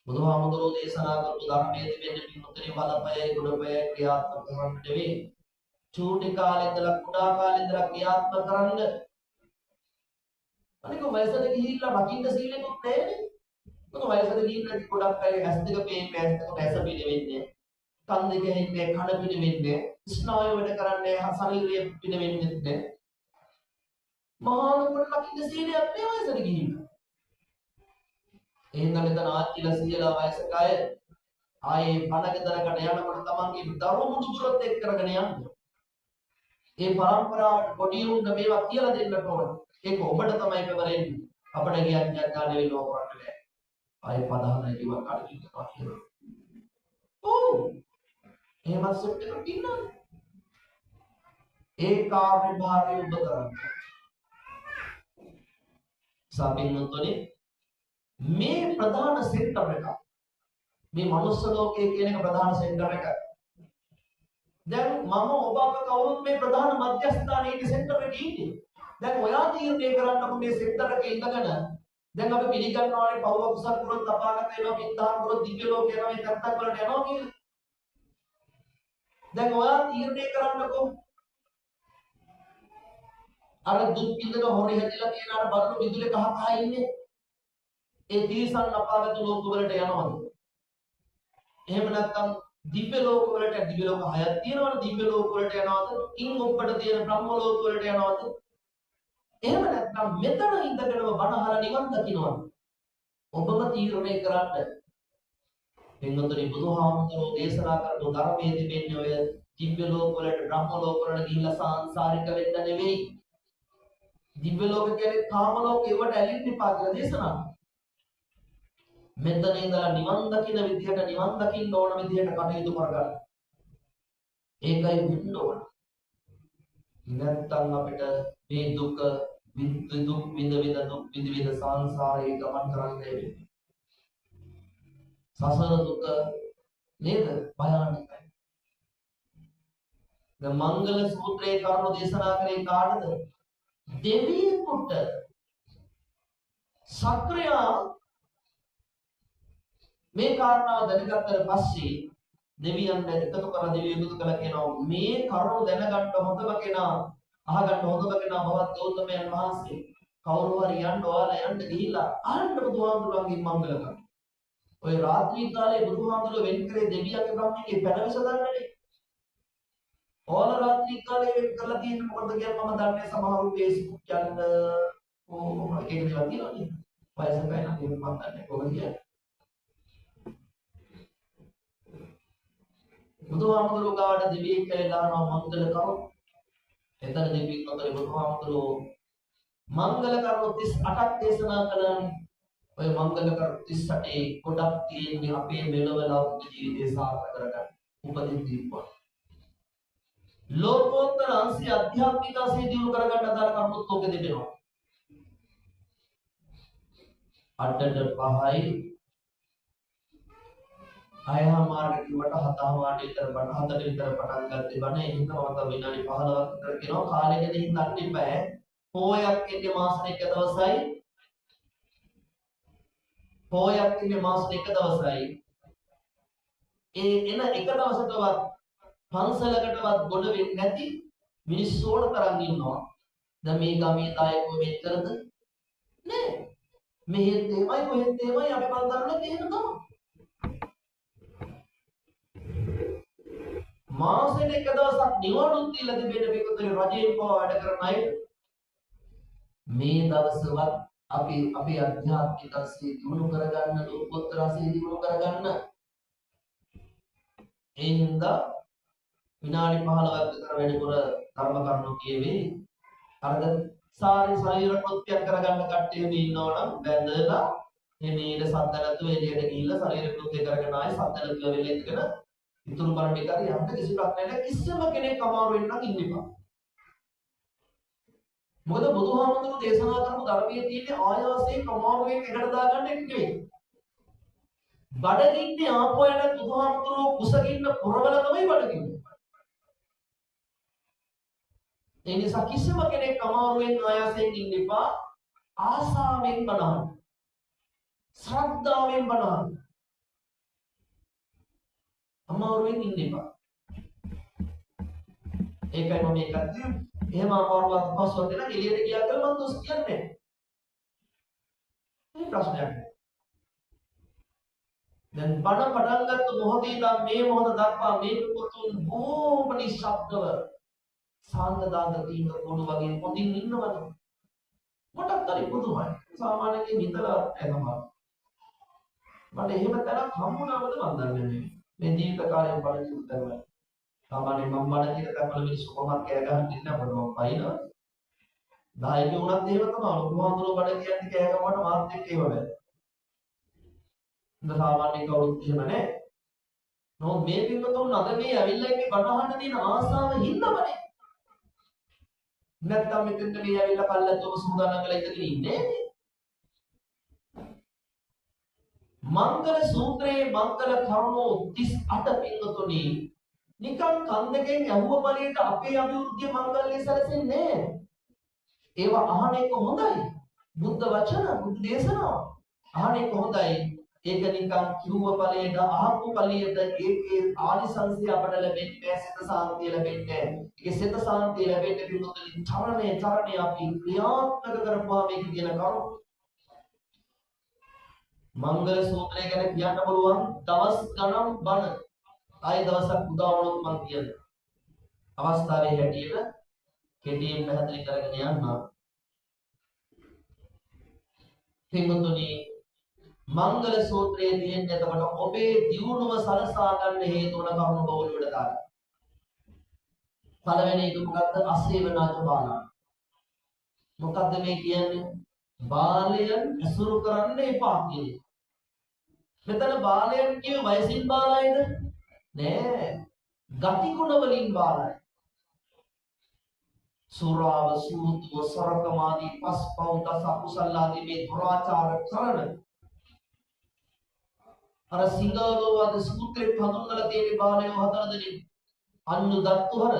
බුදුහාමුදුරෝ දේශනා කරපු ධර්මයේ තිබෙන පිටුතරේ බලපයයි ගුණපයයි ක්‍රියාත්මක කරන්න නෙවෙයි. චූටි කාලේ ඉඳලා කුඩා කාලේ ඉඳලා ක්‍රියාත්මක කරන්න. අනික වයසට ගිහිල්ලා රකින්න සීලෙකුත් නැහැනේ. මොකද වයසට ගිහින් ගොඩක් අය ඇස් දෙක පේන්නේ ඇස් දෙක ඇස පිනෙන්නේ. කන් දෙක ඇහෙන්නේ කන පිනෙන්නේ. ස්නායු වැඩ කරන්නේ ශරීරය පිනෙන්නේ නැහැ. මහානුවර ලකින්න සීලයක් මේ වයසට ගිහින්. එහෙනම් මෙතන ආච්චිලා සීලා වයසක අය ආයේ පණගෙදරකට යනකොට තමන්ගේ දරුවෝ මුදුපුරත් එක්ක කරගෙන යන්නේ. ඒ පරම්පරාවට පොඩි උන්ට මේවා කියලා දෙන්නට ඕන. ඒක ඔබට තමයි පෙවරෙන්නේ. අපිට කියන්නේ ගානේ ලෝක රටේ. ආයේ පදහන ඉවත් කාටද කියලා. ඔව්. එහෙමත් සෙට් එකක් ඉන්නවා. ඒ කාර්ය භාරය ඔබ කරන්නේ. සාපින්නුතුනේ මේ ප්‍රධාන සෙන්ටර් එක. මේ මනුස්ස ලෝකයේ කියන එක ප්‍රධාන සෙන්ටර් එක. දැන් මම ඔබ අප කවුරුත් මේ ප්‍රධාන මධ්‍යස්ථානයේ සෙන්ටර් එකේ ඉන්නේ. දැන් ඔයා තීරණය කරන්නකො මේ සෙන්ටර් එකේ ඉඳගෙන දැන් අපි පිළිගන්නවානේ පව් අකුසල් කරොත් අපාගත වෙනවා, පින්දහම් කරොත් දිව්‍ය ලෝක යනවා, මේ තත්ත්ව වලට යනවා කියලා. දැන් ඔයා තීරණය කරන්නකො අර දුක් විඳන හොරේ හැදිලා තියෙන අර බලු විදුලේ කහ කහ ඉන්නේ ඒ තිරිසන් අපාගත ලෝක වලට යනවද? එහෙම නැත්නම් දිව්‍ය ලෝක වලට දිව්‍ය ලෝක හයක් තියෙනවනේ දිව්‍ය ලෝක වලට යනවද? ඉන් ඔබට තියෙන බ්‍රහ්ම ලෝක වලට යනවද? එහෙම නැත්නම් මෙතන ඉඳගෙනම බණහර නිවන් දකින්නවද? ඔබම තීරණය කරන්න. එන්නතර බුදුහාමුදුරුවෝ දේශනා කරපු ධර්මයේ තිබෙන්නේ ඔය දිව්‍ය ලෝක වලට බ්‍රහ්ම ලෝක වලට ගිහිල්ලා සාංශාරික වෙන්න නෙවෙයි. දිව්‍ය ලෝක කියන්නේ කාම ලෝක ඒවට ඇලෙන්න එපා කියලා දේශනා. මෙතන ඉඳලා නිවන් දකින්න විදිහට නිවන් දකින්න ඕන විදිහට කටයුතු කරගන්න. ඒකයි වෙන්න ඕන. නැත්තම් අපිට මේ දුක විඳ සංසාරේ ගමන් කරන්න වෙන්නේ. සසර දුක නේද භයානකයි. ද මංගල සූත්‍රයේ කරුණු දේශනා කරේ කාටද? දෙවියෙකුට. සක්‍රියා මේ කාරණාව දැනගත්තට පස්සේ දෙවියන් එකතු කරලා දෙවියන් එකතු කළා කියනවා මේ කරුණු දැනගන්න හොඳම කෙනා අහගන්න හොඳම කෙනා බවත් ගෞතමයන් වහන්සේ කවුරු හරි යන්න ඔයාලා යන්න ගිහිල්ලා අහන්න බුදුහාමුදුරන්ගේ මංගල කරුණු. ඔය රාත්‍රී කාලේ බුදුහාමුදුරුවෝ වෙන් කරේ දෙවියන්ගේ බ්‍රහ්මණයේ පැනවිස දන්නනේ. ඕන රාත්‍රී කාලේ වෙන් කරලා තියෙන්නේ මොකද කියලා මම දන්නේ සමහරු Facebook යන්න ඒක දේවල් තියෙනවනේ. වයස පැනන දේ මම දන්නේ කොහොමද කියන්නේ. බුදුහාමුදුරුවෝ ගාවට දෙවියෙක් කියලා දානවා මංගල කරුණු. එතන දෙවියෙක් අතරේ බුදුහාමුදුරුවෝ මංගල කරුණු 38ක් දේශනා කළානේ. ඔය මංගල කරුණු 38 කොටක් තියෙන්නේ අපේ මෙලොව ලෞකික ජීවිතය සාර්ථක කරගන්න උපදින් දීපුවා. ලෝකෝත්තර අංශي අධ්‍යාත්මික අංශي දියුණු කරගන්න අදාළ කරුණුත් ඔකේ දෙනවා. අටට පහයි අයහමාරට කිව්වට හතහමාරට විතර බණ හතට විතර පටන් ගත්තේ බණ එහෙනම් මම විනාඩි 15ක් විතර කියනවා කාලෙකදී හිතන්න බෑ. පොයක් ඉන්නේ මාසෙක එක දවසයි පොයක් ඉන්නේ මාසෙක එක දවසයි ඒ එන එක දවසකවත් පන්සලකටවත් ගොඩ වෙන්නේ නැති මිනිස්සු ඕන තරම් ඉන්නවා. දැන් මේ ගමේ දායකෝ මෙච්චරද නේ මෙහෙත් එහෙමයි කොහෙත් එහෙමයි අපි පන්සලවල තියෙන තමයි. මාසෙක එක දවසක් නිවනුත් දීලා තිබෙන මේකතේ රජයෙන් පව වැඩ කරන අය මේ දවසවත් අපි අපේ අධ්‍යාත්මික අංශය දිනු කරගන්න ලෝකෝත්තර අංශය දිනු කරගන්න ඒ හින්දා විනාඩි 15ක් විතර වැඩිපුර ධර්ම කරුණු කියවේ. අරද සාරි ශරීර කෘත්‍යයක් කරගන්න කට්ටිය මේ ඉන්නවනම් බැඳලා එනේද සද්ද නැතුව එළියට ගිහිල්ලා ශරීර කෘත්‍ය කරගෙන ආයි සද්ද නැතුව වෙලෙ ඉඳගෙන ඉතුරු බණ ටික හරි යන්න කිසි ප්‍රශ්නයක් නැහැ. කිසිම කෙනෙක් අමාරු වෙන්න නම් ඉන්න එපා. මොකද බුදුහාමුදුරුවෝ දේශනා කරපු ධර්මයේ තියෙන ආයාසයෙන් අමාරුවෙන් එකට දාගන්න එක නෙවෙයි. බඩගින්නේ ආපෝයන බුදුහාමුදුරුවෝ කුසගින්න පුරවල තමයි බඩගින්නේ. ඒ නිසා කිසිම කෙනෙක් අමාරුවෙන් ආයාසයෙන් ඉන්න එපා. ආසාවෙන් බණහන්. ශ්‍රද්ධාවෙන් බණහන්. අමාරුවෙන් ඉන්න එපා. ඒකයි මම මේක කියන්නේ. එහෙම අමාරුවක් පස්සොත් දෙන එළියට ගියා කියලා මම දොස් කියන්නේ නැහැ. මේ ප්‍රශ්නයක් නැහැ. දැන් බණ පටන් ගත්ත මොහොතේ ඉඳන් මේ මොහොත දක්වා මේ පුතුන් බොහොම නිශ්ශබ්දව සාන්තදාත තීන කොණු වගේ පොදින් ඉන්නවද? මොකක්ද හරි පුදුමයි. සාමාන්‍යයෙන් හිතලා එනවා. මට එහෙම තරක් හම්බුණාමද මන් දන්නේ නැහැ. මේ ජීවිත කාලයෙන් බණ කිව්ව තරම. සාමාන්‍යයෙන් මම බණ කියන තැන්වල මිනිස්සු කොහොමද කෑ ගහන්න ඉන්න අපිට මම පයින්නවා. දායකයෝ උනත් එහෙම තමයි. බුදුහාමුදුරුවෝ බණ කියන්නේ කෑ ගහවට මාත් එක්ක ඒව බෑ. සාමාන්‍ය කවුරුත් එහෙම නැහැ. නෝ මේ පිටුතුන් අද මේ ඇවිල්ලා ඉන්නේ බණ අහන්න තියෙන ආසාව හින්දාමනේ. නැත්තම් මෙතෙන්ට මේ ඇවිල්ලා කල්ලාතෝම සූදානම් කරලා ඉඳගෙන ඉන්නේ නේ. මංගල සූත්‍රයේ මංගල කරුණෝ 38 පින්වතුනි නිකන් කන් දෙකෙන් ඇහුව බලයට අපේ අභිවෘද්ධිය මංගල්‍ය සැලසෙන්නේ නැහැ. ඒවා අහන එක හොඳයි. බුද්ධ වචන බුද්ධ දේශනා අහන එක හොඳයි. ඒක නිකන් කිව්ව බලයට අහපු බලයට ඒකේ ආනිසංසය අපට ලැබෙන්නේ සිත සාන්තිය ලැබෙන්නේ. ඒ සිත සාන්තිය ලැබෙන්නේ පිටුතුනි චරණය අපි ක්‍රියාත්මක කරපුවා මේක කියන කරුණ. මංගල සූත්‍රය ගැන කියන්න පුළුවන් දවස් ගණන් බණ. ආයි දවසක් උදා වුණොත් මම කියන්න. අවස්ථාවේ හැටියට කෙටියෙන් පැහැදිලි කරගෙන යන්න. පින්වතුනි මංගල සූත්‍රයේ තියෙන එතකොට ඔබේ දියුණුව සලසා ගන්න හේතු වන කරුණු බහුලවට දාන්න. පළවෙනි එක මොකක්ද? අසේවනාච බාලන. මොකක්ද මේ කියන්නේ? බාලයන් ඇසුරු කරන්න එපා කියන්නේ. මෙතන බාලයන් කියේ වයසින් බාලයිද? නෑ. ගතිගුණ වලින් බාලයි. සුරාව සූතුව සරකමාදී පස්පව් දස කුසල ආදී මේ දුරාචාර කරන අර සිංහලෝවාද සූත්‍රේ හඳුන්වලා තියෙන බාලයෝ 4 දෙනෙක් අන්නු දත්තුහර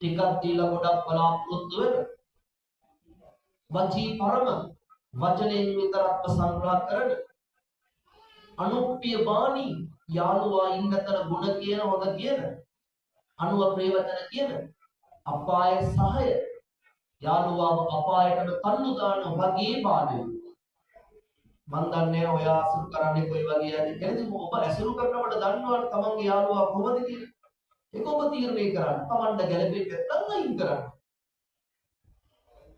ටිකක් දීලා ගොඩක් බලාපොරොත්තු වෙන වචී පරම වචනයෙන් විතරක්ම සංග්‍රහ කරන අනුප්පිය බාණි යාළුවා ඉන්නතර ගුණ කියන හොඳ කියන අනුව ප්‍රේවචන කියන අපාය සහය යාළුවාව අපායටම තල්ලු දාන වගේ බාණ්ඩය මන් දන්නේ ඔය අසුරු කරන්නේ කොයි වගේ ඇද කියලා. ඉතින් ඔබ අසුරු කරනකොට දන්නවනේ තමන්ගේ යාළුවා කොහොමද කියලා. ඒක ඔබ තීරණය කරන්න. තමන්ට ගැළපෙන්නේ නැත්නම් අයින් කරන්න.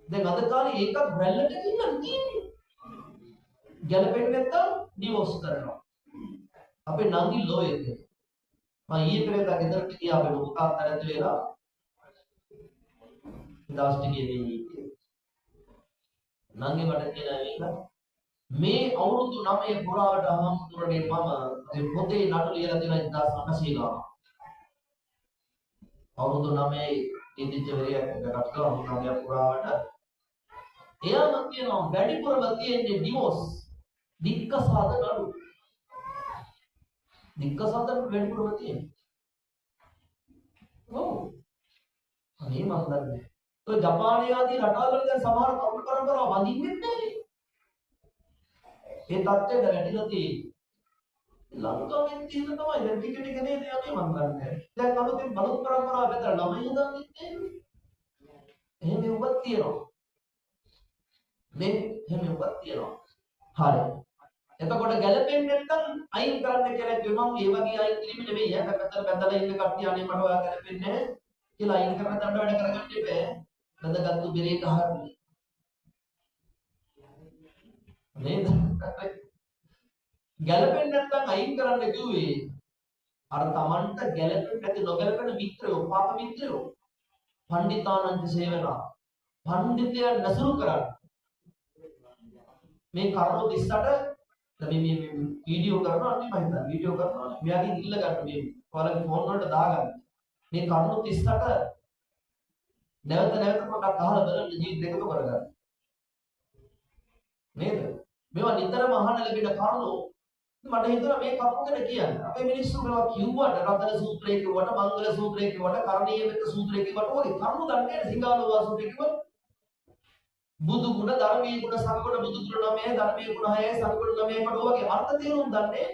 දැන් අද කාලේ ඒකක් බැලලට කියලා තියෙන්නේ. ගැළපෙන්නේ නැත්නම් ඩිවෝස් කරනවා. අපේ නංගි ලෝයෙක්. මම ඊයේ පෙරේදා ගෙදරට ගියා අපේ ලොකු තාත්තා නැති වෙලා. දවස් ටිකේ දෙන්නේ. නංගි මට කියනවා මේ අවුරුදු 9 පුරාවට හම්තුරනේ මම මේ පොතේ නඩු ලියලා තියෙන 1900 ගාන. අවුරුදු 9 ඉදිච්ච වෙරියක් එකකට අවුරුදු 9 පුරාවට එයාම කියනවා වැඩිපුරම තියෙන්නේ ඩිවෝස්. දික්කසාද නඩු. දික්කසාද වැඩිපුරම තියෙන්නේ. ඔව්. අනේ මම දන්නේ. ඔය ජපානයේ ආදී රටවල දැන් සමහර කවුරු පරම්පරාව වඳින්නේ නැහැ. ඒ තත්ත්වයට වැටිලා තියෙන්නේ. ලංකාවෙන් තියෙන තමයි දැන් ටික ටික නේද යන්නේ මම දන්නේ. දැන් අලුතෙන් බලුත් පරම්පරාව වෙතර ළමයි හදන්නේ නැහැ. එහෙම උවත් තියෙනවා. මේ එහෙම උවත් තියෙනවා. හරි. එතකොට ගැළපෙන්නේ නැත්නම් අයින් කරන්න කියලා කිව්වම මේ වගේ අයින් කිරීම නෙවෙයි. හැබැයි බැඳලා ඉන්න කට්ටිය අනේ මට ඔයා ගැළපෙන්නේ නැහැ කියලා අයින් කරන්න තණ්ඩ වැඩ කරගන්න ඉබේ. බඳගත්තු බෙරේ ගහන්නේ. නේද? ගැළපෙන්නේ නැත්නම් අයින් කරන්න කිව්වේ අර Tamanට ගැළපෙන්නේ නැති නොගැළපෙන මිත්‍රයෝ පාප මිත්‍රයෝ පණ්ඩිතානන්ද සේවනා පණ්ඩිතයන් නැසුරු කරන්න මේ කරුණු 38 මේ වීඩියෝ කරනවා අනේ මම හිතා වීඩියෝ කරනවා මෙයාගෙන් ඉල්ල ගන්න මේ ඔයාලගේ ෆෝන් වලට දාගන්න මේ කරුණු 38 නැවත පොඩ්ඩක් අහලා බලන්න ජීවිත එකතු කරගන්න නේද මේවා නිතරම අහන්න ලැබෙන කරුණු මට හිතුණා මේ කරුණු ගැන කියන්න. අපේ මිනිස්සු මේවා කිව්වට රතන සූත්‍රය කිව්වට මංගල සූත්‍රය කිව්වට කරණීය මෙත්ත සූත්‍රය කිව්වට ඔය කරුණු දන්නේ නැහැ සිංහලෝවා සූත්‍රය කිව්වට. බුදු ගුණ ධර්මයේ ගුණ සංගුණ බුදු ගුණ 9 ධර්මයේ ගුණ 6 සංගුණ 9 කට ඔයගේ අර්ථ තේරුම් දන්නේ.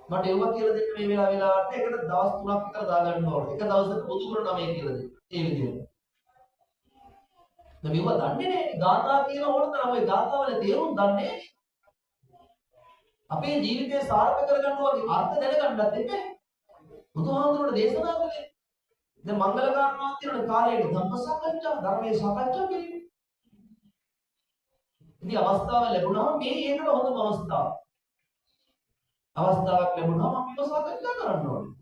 මට ඒවා කියලා දෙන්න මේ වෙලාවට ඒකට දවස් 3ක් විතර දාගන්න ඕනේ. එක දවසක බුදු ගුණ 9 කියලා දෙන්න. ඒ විදිහට. දැන් මේවා දන්නේ නැහැ. ගාථා කියන ඕන තරම් ඔය ගාථාවල තේරුම් දන්නේ. අපේ ජීවිතය සාර්ථක කරගන්න ඕනේ අර්ථ දැනගන්නත් එපේ. බුදුහාමුදුරුවෝ දේශනා කළේ. දැන් මංගල කාරණාවක් තියෙනවා කාලයේ ධම්ම සාකච්ඡා ධර්මයේ සාකච්ඡා කිරීම. ඉතින් අවස්ථාව ලැබුණාම මේ ඒකට හොඳම අවස්ථාව. අවස්ථාවක් ලැබුණාම අපි ඒක සාකච්ඡා කරන්න ඕනේ.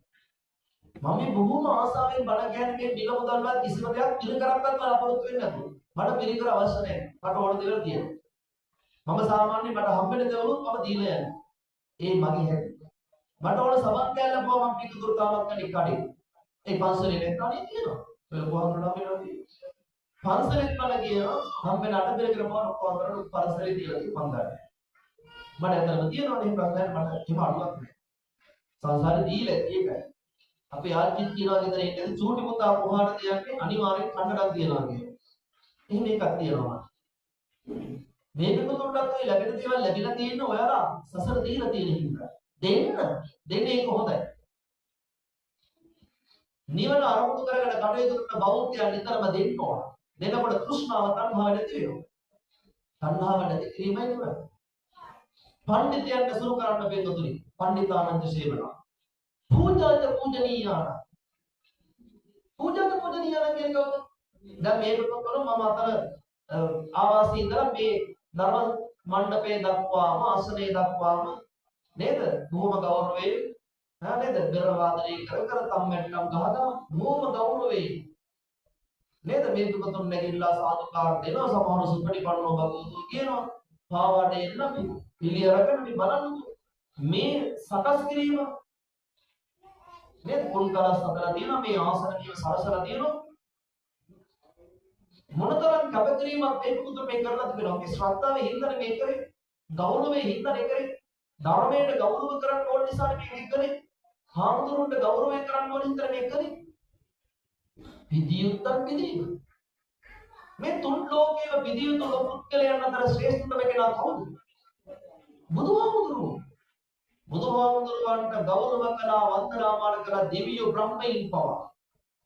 මම මේ බොහොම ආසාවෙන් බණ කියන්නේ මේ මිල මුදල්වත් කිසිම දෙයක් පිළිකරක්වත් බලාපොරොත්තු වෙන්නේ නැතුව. මට පිළිකර අවශ්‍ය නැහැ. මට ඕන දේවල් තියෙනවා. මම සාමාන්‍යයෙන් මට හම්බෙන දේවලුත් මම දීලා යනවා. ඒ මගේ හැටි. මට ඕන සමන් කැලපුවා මම පිටුදුරු තාමත් කණේ කඩේ. ඒ පන්සලේ නැත්නම් තියෙනවා. ඔය කොහොමද නම් වෙනවා. පන්සලෙත් මම කියනවා හම්බෙන අට බෙර කරපුවා කොහොමද පන්සලේ තියලා තියෙන්නේ මම දන්නේ. මට ඇත්තටම තියෙනවනේ මේ ප්‍රශ්නයක් මට එහෙම අඩුවක් නැහැ. සංසාරේ දීලා ඒකයි. අපේ ආච්චිත් කියනවා ගෙදර ඉන්නේ චූටි පුතා කොහාටද යන්නේ අනිවාර්යෙන් කන්නඩක් තියනවා කියන්නේ. එහෙම එකක් තියෙනවා. මේක තුනටත් ඔය ලැබෙන දේවල් ලැබිලා තියෙන ඔයාලා සසර දීලා තියෙන හින්දා. දෙන්න ඒක හොඳයි. නිවන අරමුණු කරගෙන කටයුතු කරන බෞද්ධයන් නිතරම දෙන්න ඕන. දෙනකොට තෘෂ්ණාව තණ්හාව නැති වෙනවා. තණ්හාව නැති කිරීමයි නිවන. පඬිතයන්ට සුරු කරන්න බෙන්තුනි. පඬිතානන්ද සේවනා. පූජාච පූජනීයාන. පූජාච පූජනීයාන කියන්නේ කවුද? දැන් මේක කොහොමද මම අතර ආවාසී ඉඳලා මේ ධර්ම මණ්ඩපයේ දක්වාම ආසනයේ දක්වාම නේද? බොහොම ගෞරවයෙන් නේද? බෙර වාදනය කර කර තම්මැට්ටම් ගහලා බොහොම ගෞරවයෙන් නේද? මේ දුකතුන් නැගිටලා සාදුකාර දෙනවා සමහර සුපටිපන්නෝ භගවතු කියනවා. පාවාඩේ එන්න අපි පිළියරගෙන අපි බලන්න මේ සකස් කිරීම නේද? කුල් කලස් හදලා තියෙනවා මේ ආසන කියන සරසලා තියෙනවා. මොනතරම් කැපකිරීමක් මේ පුදුම මේ කරලා තිබෙනවා. මේ ශ්‍රද්ධාවේ හින්දානේ මේ කරේ. ගෞරවයේ හින්දානේ කරේ. ධර්මයට ගෞරව කරන්න ඕන නිසා මේක කරේ. හාමුදුරුවන්ට ගෞරවය කරන්න ඕන හින්දා මේක කරේ. විදියුත්තක් විදියු. මේ තුන් ලෝකයේ විදියුතු පුද්ගලයන් අතර ශ්‍රේෂ්ඨතම කෙනා කවුද? බුදුහාමුදුරුවෝ. බුදුහාමුදුරුවන්ට ගෞරව කළා වන්දනාමාන කළා දෙවියෝ බ්‍රහ්මයින් පවා.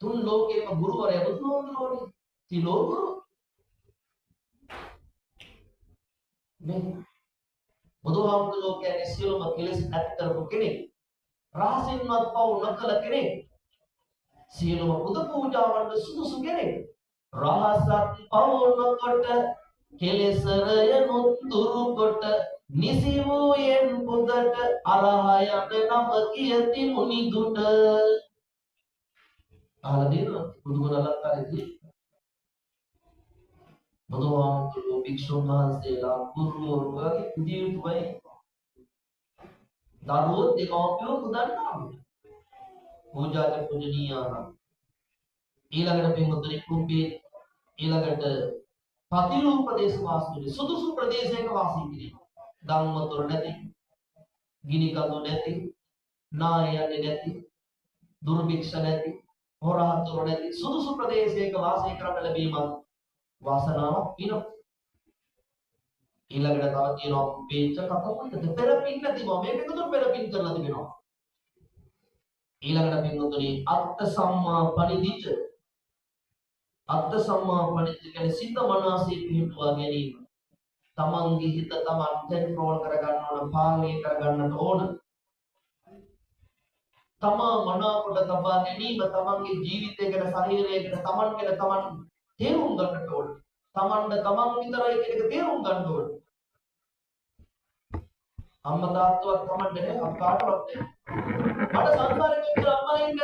තුන් ලෝකයේම ගුරුවරයා බුදුහාමුදුරුවෝනේ. තිලෝගුරු මේ බුදුහාමුදුරුවෝ කියන්නේ සියලුම කෙලෙස් නැති කරපු කෙනෙක්. රහසින්වත් පවු නොකළ කෙනෙක්. සියලුම පුද පූජාවන්ට සුදුසු කෙනෙක්. රහසත් පවු නොකොට කෙලෙසරය නොතුරු කොට නිසි වූයෙන් පුදට අරහයන්ට නම කියති මුනිදුට. අහලා දෙනවා බුදුගුණ අලංකාරයේදී බුදුහාමුදුරුවෝ භික්ෂුන් වහන්සේලා ගුරුවරු වගේ විදියුතුයි. දරුවෝ දෙමව්පියෝ පුදන්නවා. පූජාච පූජනීයාන. ඊළඟට පින්වතුනි කුම්භේ ඊළඟට පතිලෝ ප්‍රදේශ වාසී සුදුසු ප්‍රදේශයක වාසය කිරීම. ධම්මතොර නැති, ගිනි කඳු නැති, නායයන්ේ නැති, දුර්භික්ෂ නැති, හොරහතොර නැති සුදුසු ප්‍රදේශයක වාසය කරන්න ලැබීම වාසනාවක් වෙනවා. ඊළඟට තව තියෙනවා පේච්ච කතපොත පෙරපින් නැතිව මේක තුන පෙරපින් කරලා තිබෙනවා. ඊළඟට පින්වතුනි අත්ත සම්මා පණිදිච. අත්ත සම්මා පණිදිච කියන්නේ සිත මනසේ පිහිටුවා ගැනීම. තමන්ගේ හිත තමන් කන්ට්‍රෝල් කරගන්න ඕන, පාලනය කරගන්නට ඕන. තමා මනාකොට තබා ගැනීම තමන්ගේ ජීවිතය ගැන, ශරීරය ගැන, තමන් ගැන තමන් තේරුම් ගන්නට ඕන. තමන්ට තමන් විතරයි කියන එක තේරුම් ගන්න ඕන. අම්මා තාත්තවත් තමන්ට නෑ, අප්පාටවත් නෑ. මට සංසාරේ කොච්චර අම්මලා ඉන්නද?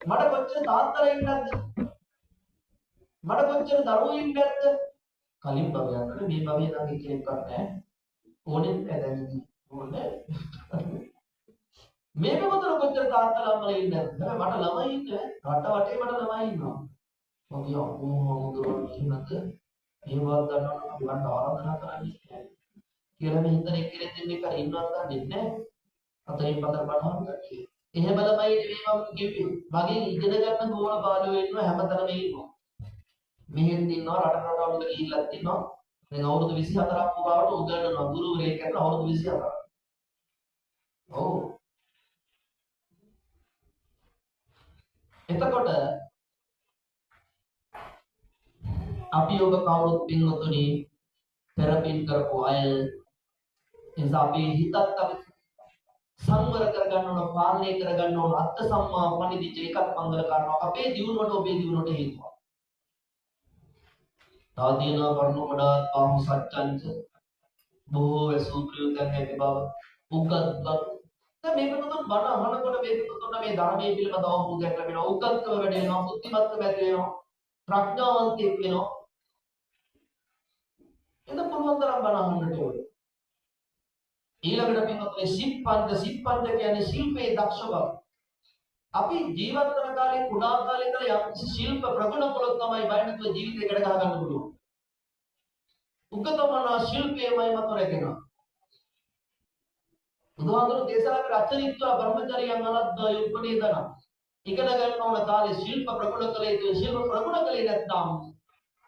මට කොච්චර තාත්තලා ඉන්නද? මට කොච්චර දරුවෝ ඉන්නද? කලින් භවයන්වල මේ භවයේ නම් කෙනෙක්වත් නෑ. ඕනෙත් නෑ දැන් ඉන්නේ. ඕනේ. මේක මොතර කොච්චර තාත්තලා අම්මලා ඉන්නද? මට ළමයි ඉන්නේ. රට වටේ මට ළමයි ඉන්නවා. මම යෝමුදුරන් ඉන්නත් ඒවත් ගන්නවා මම ආරාධනා කරන්නේ කියලා මේ හිතන එක්කෙනෙක් දෙන්නේ කර ඉන්නවත් දන්නේ නැහැ. අතරින් පතර බලහන් ගන්නේ. එහෙම ළමයි නෙවෙයි මම කිව්වේ. මගේ ඉගෙන ගන්න ගෝල බාලයෝ ඉන්නවා හැමතැනම ඉන්නවා. මෙහෙන් ඉන්නවා රට රටවල ගිහිල්ලත් ඉන්නවා. දැන් අවුරුදු 24ක් පුරාවට උගන්වනවා ගුරුවරයෙක් කරන අවුරුදු 24ක්. ඔව්. එතකොට අපි ඔබ කවුරුත් පින්වතුනි පෙරපින් කරපු අය නිසා අපි හිතත් අපි සංවර කරගන්න ඕන, පාලනය කරගන්න ඕන. අත්ත සම්මා පණිදිච එකක් මංගල කරනවා අපේ දියුණුවට, ඔබේ දියුණුවට හේතුවක්. තාදීනා වර්ණ වඩාත් පාහු සත්‍යංච බොහෝ සූත්‍රයන් හැටි බව උගත් දැන් මේක තුන බණ අහනකොට මේක තුන මේ ධර්මයේ පිළිබඳව අවබෝධයක් ලැබෙනවා. උගත්කම වැඩි වෙනවා, බුද්ධිමත්කම ඇති වෙනවා, ප්‍රඥාවන්තයෙක් වෙනවා. එතන පුළුවන් තරම් බණ අහන්නට ඕනේ. ඊළඟට පින්වත්නි සිප්පංච කියන්නේ ශිල්පයේ දක්ෂ බව. අපි ජීවත් වන කාලේ කුඩා කාලේ ඉඳලා යම් ශිල්ප ප්‍රගුණ කළොත් තමයි බය නැතුව ජීවිතේ ගැට ගහ ගන්න පුළුවන්. උගතමනා ශිල්පයමයි මත රැගෙන. බුදුහාමුදුරු දේශනා කර අචරිත්වා බ්‍රහ්මචර්යයන් අනද්දා යුප්පනීදන. ඉගෙන ගන්න ඕන කාලේ ශිල්ප ප්‍රගුණ කළේ ඒ ශිල්ප ප්‍රගුණ කළේ නැත්නම්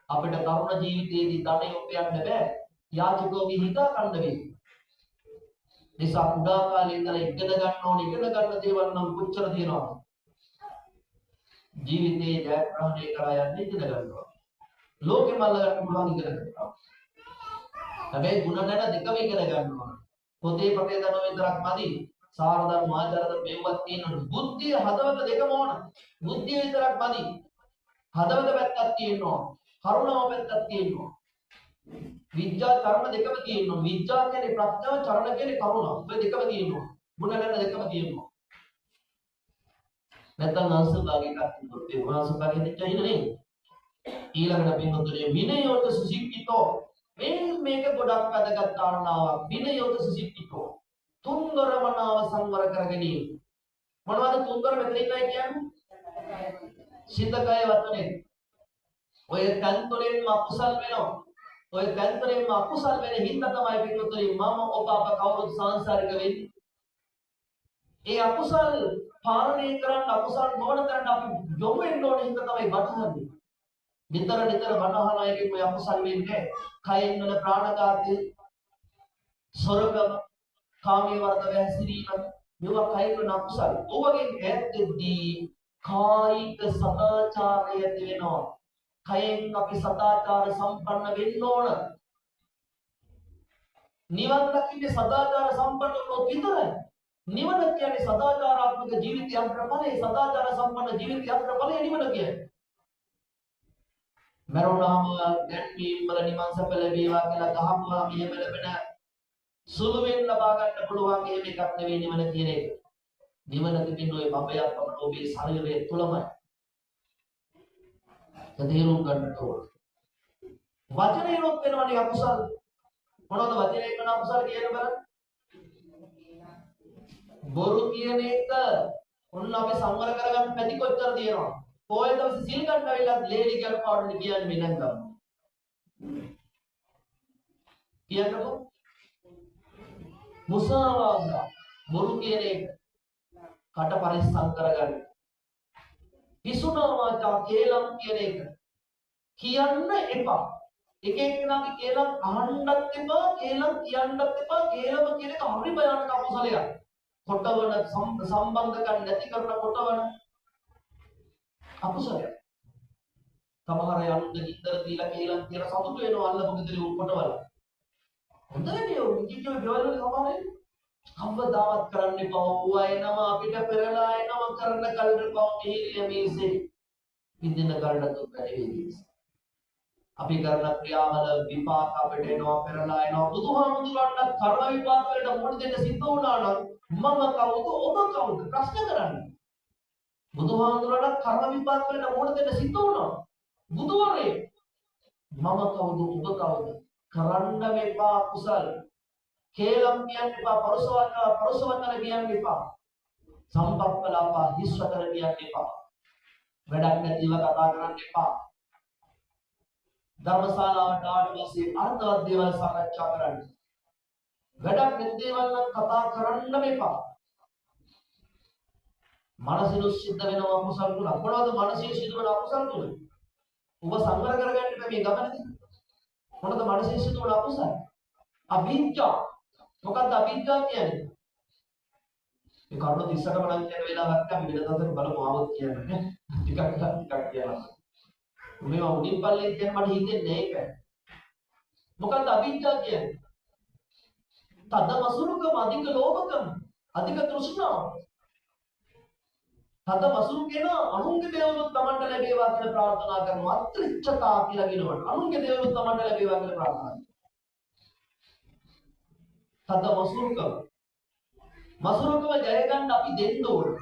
අපිට තරුණ ජීවිතයේදී ධනෙ උපයන්න බෑ. යාචකෝගේ හිතා ගන්න වෙයි. නිසා කුඩා කාලේ ඉඳලා ඉගෙන ගන්න ඕනේ. ඉගෙන ගන්න දේවල් නම් කොච්චර තියෙනවද? ජීවිතේ ජයග්‍රහණය කරා යන්නේ ඉගෙන ගන්නවා. ලෝකෙ මල්ල ගන්න පුළුවන් ඉගෙන ගන්නවා. හැබැයි ಗುಣ නැණ දෙකම ඉගෙන ගන්නවා. පොතේ පතේ දනෝ විතරක් මදි. සාරදන් මාජරද මෙව්වත් තියෙනවා. බුද්ධිය හදවත දෙකම ඕන. බුද්ධිය විතරක් මදි. හදවත පැත්තක් තියෙනවා. කරුණාව පැත්තක් තියෙනවා. විද්‍යා චරණ දෙකම තියෙනවා. විද්‍යා කියන්නේ ප්‍රඥාව, චරණ කියන්නේ කරුණාව. මේ දෙකම තියෙනවා. ಗುಣ නැණ දෙකම තියෙනවා. නැත්නම් අංශභාගයක් තියෙනවා. ඒ අංශභාගයෙන් දෙච්ච නේ. ඊළඟට පින්වතුනි විනයෝත සුසික්කිතෝ මේක ගොඩක් වැදගත් කාරණාවක්. විනයෝත සුසික්කිතෝ තුන්දර මනාව සංවර කර ගැනීම. මොනවද තුන්දර මෙතන ඉන්නයි කියන්නේ? සිත කය වචනේ. ඔය තන්තොලෙන්ම අකුසල් වෙනවා. ඔය තන්තොලෙන්ම අකුසල් වෙන හින්දා තමයි පින්වතුනි මම ඔබ අප කවුරුත් සංසාරික වෙන්නේ. ඒ අකුසල් පාලනය කරන්න අකුසල් නොවන තැනට අපි යොමු වෙන්න ඕන හින්දා තමයි බටහන්නේ. නිතර බණහන අයගෙන් ඔය අකුසල් වෙන්නේ. කයෙන් වල ප්‍රාණඝාතය, සොරකම, කාමයේ වර්ධව හැසිරීම, මේවා කයෙන් වල අකුසල්. ඔවගෙන් ඈත්දී කායික සදාචාරය ඇති වෙනවා. කයෙන් අපි සදාචාර සම්පන්න වෙන්න ඕන. නිවන් දකින්නේ සදාචාර සම්පන්න වුණොත් විතරයි. නිවන කියන්නේ සදාචාරාත්මක ජීවිතය අග්‍රඵලයේ, සදාචාර සම්පන්න ජීවිතය අග්‍රඵලයේ නිවන කියන්නේ. මරුණාම දැන්වීම වල නිවන් සප ලැබේවා කියලා ගහපුවා මෙහෙම ලැබෙන සුළුවෙන් ලබා ගන්න පුළුවන් එහෙම එකක් නෙවෙයි නිවන කියන එක. නිවන තිබෙන්නේ ඔය බබයක් අපට ඔබේ ශරීරය තුලමයි. තේරුම් ගන්නට ඕන. වචනේනොත් වෙනවනේ අකුසල්. මොනවද වචනේ කරන අකුසල් කියන බලන්න. බොරු කියන එක ඔන්න අපි සංවර කරගන්න පැති කොච්චර තියෙනවද? පොයේ දවසේ සිල් ගන්න වෙලාවත් ලේලි කියලා පාඩුනේ කියන්නේ මේ නැංගම. කියන්නකො මුසාවාද බොරු කියන එක කට පරිස්සම් කරගන්න. පිසුනා වාචා කේලම් කියන එක කියන්න එපා. එක එක්කෙනාගේ කේලම් අහන්නත් එපා, කේලම් කියන්නත් එපා. කේලම කියන එක හරි භයානක අකුසලයක්. කොටවන සම්බන්ධකම් නැති කරන කොටවන අකුසලයක්. සමහර යනුද ගින්දර දීලා කේලම් කියලා සතුට වෙනවා අල්ලපු ගෙදර කොටවල. හොඳනේ ඔය කිච්චෝ ගෙවල් වල සමහරේ කවදාවත් කරන්න එපා. ඌ එනම අපිට පෙරලා එනම කරන්න කල්ද පව මෙහෙරිය මේසේ විඳින කරන්න දුක් වැඩි. අපි කරන ක්‍රියාවල විපාක අපිට එනවා, පෙරලා එනවා. බුදුහාමුදුරන්ට කර්ම විපාක වලට මොකද දෙන්න සිද්ධ වුණා නම් මම කවුද ඔබ කවුද ප්‍රශ්න කරන්නේ. බුදුහාමුදුරන්ට කර්ම විපාක වලට මොකද දෙන්න සිද්ධ වුණා. බුදුවරේ මම කවුද ඔබ කවුද කරන්න මේපා කුසල්. කේලම් කියන්න එපා, පරසවතන කියන්න එපා. සම්පප්පලාපා හිස්වතන කියන්න එපා. වැඩක් නැතිව කතා කරන්න එපා. ධර්මශාලාවට ආවට පස්සේ අර්ථවත් දේවල් සාකච්ඡා කරන්න. වැඩක් නැති දේවල් නම් කතා කරන්න එපා. මනසින් සිද්ධ වෙනවා අකුසල් තුන. මොනවද මනසින් සිද්ධ වෙන අකුසල් තුන? ඔබ සංවර කරගන්න මේ ගමනදී. මොනවද මනසින් සිද්ධ වෙන අකුසල්? අවිජ්ජා. මොකක්ද අවිජ්ජා කියන්නේ? මේ කරුණ 30කම නම් කියන වෙලාවක් අපි වෙනදාට බලමු ආවොත් කියන්නේ. ටිකක් කියනවා. මේවා උඩින් පල්ලෙන් කියන මට හිතෙන්නේ ඒක. මොකක්ද අවිජ්ජා කියන්නේ? තද මසුරුකම, අධික ලෝභකම, අධික තෘෂ්ණාව. තද මසුරු කියන අනුන්ගේ දේවලුත් Tamanට ලැබේවා කියලා ප්‍රාර්ථනා කරනවා. අත්‍රිච්ඡතා කියලා කියනවනේ. අනුන්ගේ දේවලුත් Tamanට ලැබේවා කියලා ප්‍රාර්ථනා කරනවා. තද මසුරුකම. මසුරුකම ජය ගන්න අපි දෙන්න ඕනේ.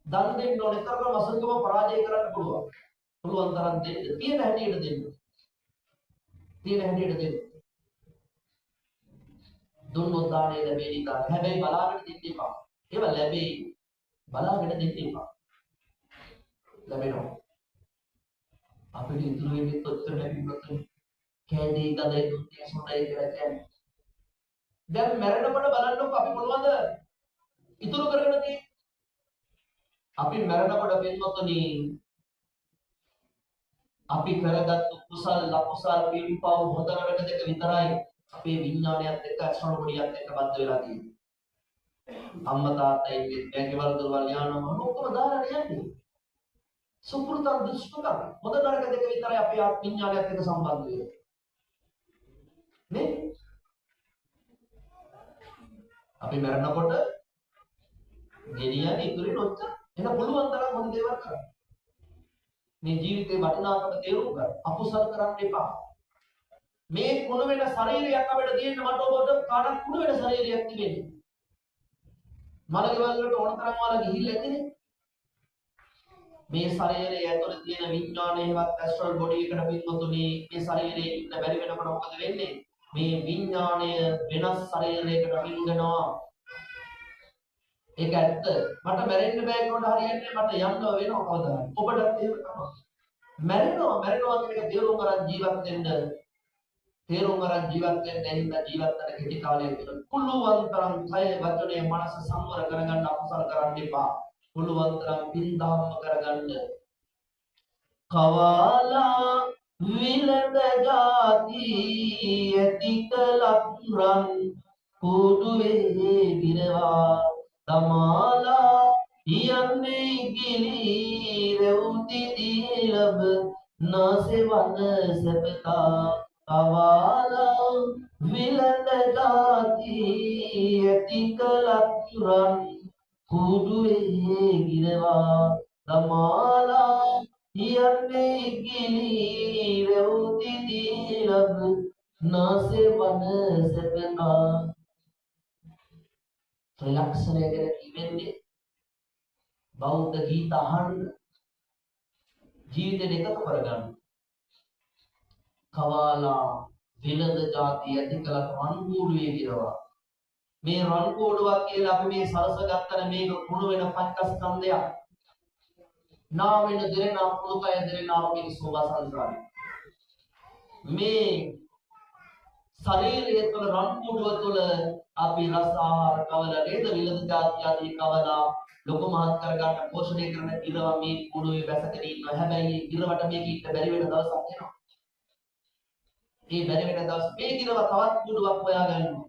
දන් දෙන්න ඕනේ. ඒතරක මසුරුකම පරාජය කරන්න පුළුවන්. පුළුවන් තරම් දෙන්න. තියෙන හැටියට දෙන්න. තියෙන හැටියට දෙන්න. දුන්නොත් දාණය ලැබෙයි නිකන්. හැබැයි බලාගෙන දෙන්න එපා. ඒව ලැබෙයි. බලාගෙන දෙන්න එපා. ලැබෙනවා. අපිට ඉතුරු වෙන්නේ ඔච්චර ලැබෙන්නේ. කැදී ගදේ දුන්නේ සොරේ කියලා කියන්නේ. දැන් මැරෙනකොට බලන්නකො අපි මොනවද ඉතුරු කරගෙන තියෙන්නේ? අපි මැරෙනකොට පින්වතුනි අපි කරගත්තු කුසල් අකුසල් පින්පව් හොඳ නරක දෙක විතරයි අපේ විඥානයත් එක්ක අස්වන පොඩියත් එක්ක බද්ධ වෙලා තියෙන්නේ. අම්මා තාත්තා ඉන්නේ ගෙවල් දොරවල් යානම ඔක්කොම දාලා යන්නේ. සුපුරුතන් දුෂ්කරම හොඳ නරක දෙක විතරයි අපේ ආත්ම විඥානයත් එක්ක සම්බන්ධ වෙන්නේ. නේ? අපි මැරෙනකොට ගෙනියන්නේ ඉතුරු නොච්ච එන පුළුවන් තරම් හොඳ දේවල් කරන්න. මේ ජීවිතේ වටිනාකම තේරුම් ගන්න. අකුසල කරන්න එපා. මේ කුණ වෙන ශරීරයක් අපිට තියෙන මට ඔබට කාටත් කුණ වෙන ශරීරයක් තිබෙන්නේ. මලකවල වලට ඕන තරම් වල ගිහිල්ලා ඇතිනේ. මේ ශරීරයේ ඇතුළේ තියෙන විඥානයේවත් ඇස්ට්‍රල් බොඩි එකට පින්වතුනි මේ ශරීරයේ ඉන්න බැරි වෙනකොට මොකද වෙන්නේ? මේ විඥාණය වෙනස් ශරීරයකට වින්දනවා. ඒක ඇත්ත. මට මැරෙන්න බෑ කියනකොට හරියන්නේ මට යන්න වෙනවා කවදාද? ඔබටත් එහෙම තමයි. මැරෙනවා කියන එක තේරුම් ගන්න ජීවත් වෙන්න. තේරුම් ගන්න ජීවත් වෙන්න ඇහිඳ ජීවත් වෙන කෙටි කාලයක පුළුවන් තරම් කය වචනේ මනස සංවර කරගන්න අකුසල කරන්න එපා. පුළුවන් තරම් පින්දහම කරගන්න. කවාලා විලඳ ජාති ඇතිකලක් රන් කුඩුවේ ගිරවා තමාලා යන්නේ ගිලි රෙවුති දීලබ නාසෙවන සපතා කවාලා විලඳ ජාති ඇතිකලක් රන් කුඩුවේ ගිරවා තමාලා යන්නේ ගිලි රෙවුති දීලබ නාසෙවන සපතා ත්‍රිලක්ෂණය ගැන කියෙන්නේ බෞද්ධ ගීත අහන්න ජීවිතේ එකතු කරගන්න. කවාලා විලඳ ಜಾති ඇති කළ රන්කෝඩුවේ ගිරවා. මේ රන්කෝඩුවක් කියලා අපි මේ සරස ගත්තන මේක කුණු වෙන පංචස්කන්ධයක්. නා වෙන දෙරෙනා පුරුතය දෙරෙනා මේ සෝවා සංසාරේ. මේ ශරීරය තුළ රන්කෝඩුව තුළ අපි රස ආහාර කවල නේද විලඳ ಜಾති ආදී කවලා ලොකු මහත් කරගන්න පෝෂණය කරන ඉරවා මේ කුණුවේ බැසගෙන ඉන්නවා. හැබැයි ඉරවට මේක ඉන්න බැරි වෙන දවසක් එනවා. මේ බැරි වෙන දවස් මේ ඉරව තවත් කුඩුවක් හොයා ගන්නවා.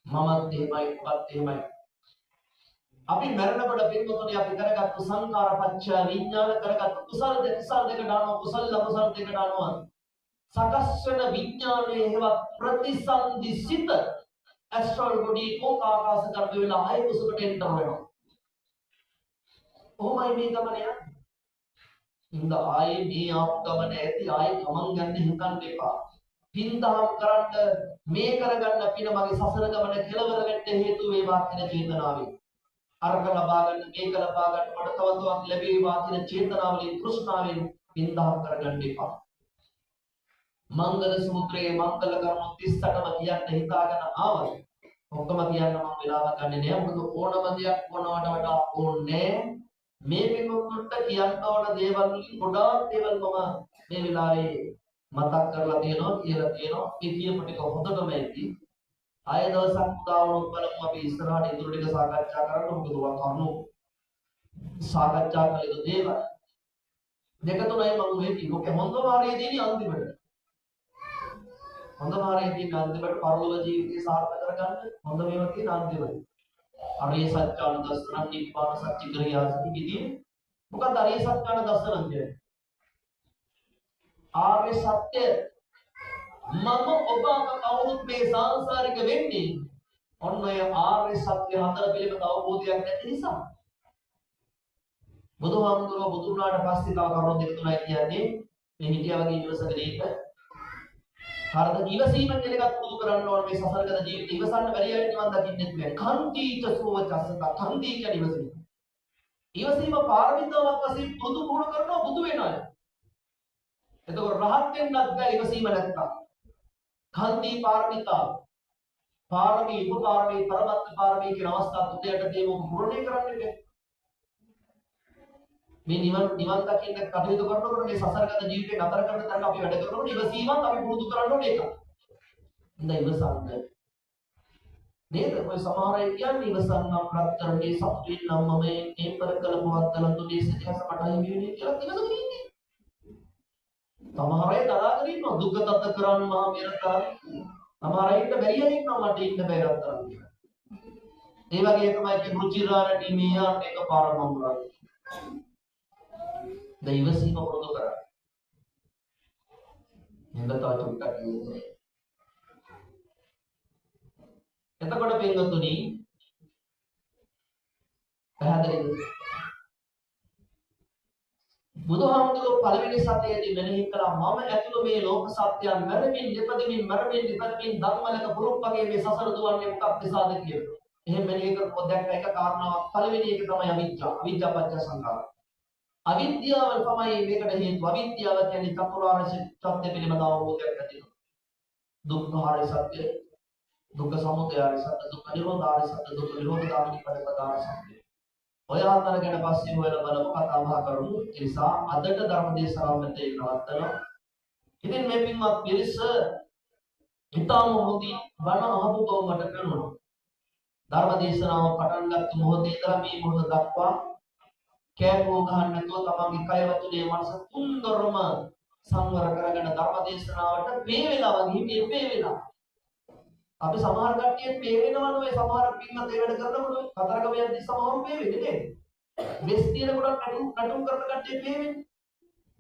මමත් එහෙමයි ඔබත් එහෙමයි. අපි මරණකොට පින්වතුනි අපි කරගත්තු සංකාර පත්‍ය විඥාන කරගත්තු කුසල දෙක දානවා කුසල අකුසල දෙක දානවා. සකස් වෙන විඥානයේ හේවත් ප්‍රතිසන්දිසිත ඇස්ට්‍රල් බොඩි ඕකාකාශ කරද වෙලා ආය කුසකට එන්ටර් වෙනවා. කොහොමයි මේ ගමන යන්නේ? ඉඳ ආයේ මේ ආපු ගමන ඇති ආයේ ගමන් ගන්න හිතන්න එපා. පින්දහම් කරන්න මේ කරගන්න පින මගේ සසර ගමන කෙලවර වෙන්න හේතු වේවා කියන චේතනාවෙන්. අර්ග ලබා ගන්න මේක ලබා ගන්න මට තව තවත් ලැබේවා කියන චේතනාවලින් තෘෂ්ණාවෙන් පින්දහම් කරගන්න එපා. මංගල සූත්‍රයේ මංගල කර්ම 38ම කියන්න හිතාගෙන ආවද? ඔක්කොම කියන්න මම වෙලාවක් ගන්නෙ නෑ. මොකද ඕනම දෙයක් ඕනවට වඩා ඕනේ. මේ පිටුන්ට කියන්න ඕන දේවල් වලින් ගොඩාක් දේවල් මම මේ වෙලාවේ මතක් කරලා තියෙනවා කියලා තියෙනවා. මේ කියපු ටික හොඳටම ඇති. ආය දවසක් උදා වුණොත් බලමු අපි ඉස්සරහට ඉදිරි ටික සාකච්ඡා කරන්න. මොකද ඔය කරුණු සාකච්ඡා කළ යුතු දේවල්. දෙක තුනයි මම මේ කිව්වේ. හොඳම හරියදීනේ අන්තිමට. හොඳ මාර්ගයේ තියෙන අන්තිමට පරලෝක ජීවිතය සාර්ථක කරගන්න හොඳ මේවා තියෙන අන්තිමට. අරිය සත්‍යාන දර්ශන නිබ්බාන සත්‍ය ක්‍රියාසති කිදී මොකක්ද අරිය සත්‍යාන දර්ශන කියන්නේ? ආර්ය සත්‍ය මම ඔබ කවුරුත් මේ සංසාරික වෙන්නේ ඔන්න ඔය ආර්ය සත්‍ය හතර පිළිබඳ අවබෝධයක් නැති නිසා. බුදුහාමුදුරුවෝ බුදු වුණාට පස්සේ තව කරුණු දෙක තුනයි කියන්නේ මේ හිටියා වගේ ඉවසගෙන ඉන්න. හරිද? ඉවසීම කියන එකත් පුරුදු කරන්න ඕනේ. මේ සසරගත ජීවිතය ඉවසන්න බැරි අය නිවන් දකින්නෙත් බැහැ. කන්තිච සෝවචස්සත කන්ති කියන ඉවසීම. ඉවසීම පාරමිතාවක් වශයෙන් පුරුදු කරනවා බුදු වෙන අය. එතකොට රහත් වෙන්නත් බැහැ ඉවසීම නැත්තම්. කන්ති පාරමිතාව. පාරමී උපපාරමී පරමත්ත පාරමී කියන අවස්ථා තුනකට දේව පුරණය කරන්න බැහැ. මේ නිවන් දකින්න කටයුතු කරනකොට මේ සසරගත ජීවිතේ නතර කරන තරම් අපි වැඩ කරනකොට ඉවසීමත් අපි පුරුදු කරන්න ඕනේ ඒක. ඉතින් ඉවසන්න. නේද? ඔය සමහර අය කියන්නේ ඉවසන්නම් ප්‍රත්තරණේ සතුටින් නම් මම මේ පෙරකල මොහොතල තුනේ සිතස මට හිමි වෙන්නේ කියලා ඉවසගෙන ඉන්නේ. සමහර අය තරහගෙන ඉන්නවා දුක තත් කරන්න මහා මෙරතා. සමහර අයට බැරියයි ඉන්නවා මට ඉන්න බැරක් තරම් කියලා. ඒ වගේ තමයි රුචිරාණටි මියා එකපාරම මම්බුරා. දෛවසීම පුරුදු කරා. එන්නත චුට්ටක් නේ. එතකොට පින්වතුනි පැහැදිලිද? බුදුහාමුදුරුවෝ පළවෙනි සතියේදී මෙනෙහි කළා මම ඇතුළු මේ ලෝක සත්‍යයන් මරමින් දෙපදමින් ධර්මලක පුරුක් වගේ මේ සසර දුවන්නේ මොකක් නිසාද කියලා. එහෙම මෙනෙහි කරපොත් දැක්ක එක කාරණාවක් පළවෙනි එක තමයි අවිද්‍යාව. අවිද්‍යාව පත්‍ය සංඛාර. අවිද්‍යාව තමයි මේකට හේතුව. අවිද්‍යාව කියන්නේ චතුරාර්ය සත්‍ය පිළිබඳ අවබෝධයක් ඇති වෙනවා. දුක්ඛාරය සත්‍ය, දුක්ඛ සමුදයාරය සත්‍ය, දුක්ඛ නිරෝධාරය සත්‍ය, දුක්ඛ නිරෝධගාමිනී පටිපදාරය සත්‍ය. ඔය හතර ගැන පස්සේ හොයලා බලමු කතා බහ කරමු. ඒ නිසා අදට ධර්ම දේශනාව මෙතේ නවත්තනවා. ඉතින් මේ පින්වත් පිරිස ඊටම හොඳින් බණ අහපු බව මට දැනුණා. ධර්ම දේශනාව පටන් ගත්ත මොහොතේ ඉඳලා මේ මොහොත දක්වා කෑකෝ ගහන්න නැතුව තමන්ගේ කය වතුනේ මනස තුන්දරම සංවර කරගෙන ධර්ම දේශනාවට මේ වෙලාව ගිහින් මේ වෙලාව අපි සමහර කට්ටිය මේ වෙනවනේ ඔය සමහර පින්වත් ඒ වැඩ කරනකොට කතරගම යද්දි සමහරු මේ වෙන්නේ නේද? මෙස් තියෙන කොට නටුම් කරන කට්ටිය මේ වෙන්නේ.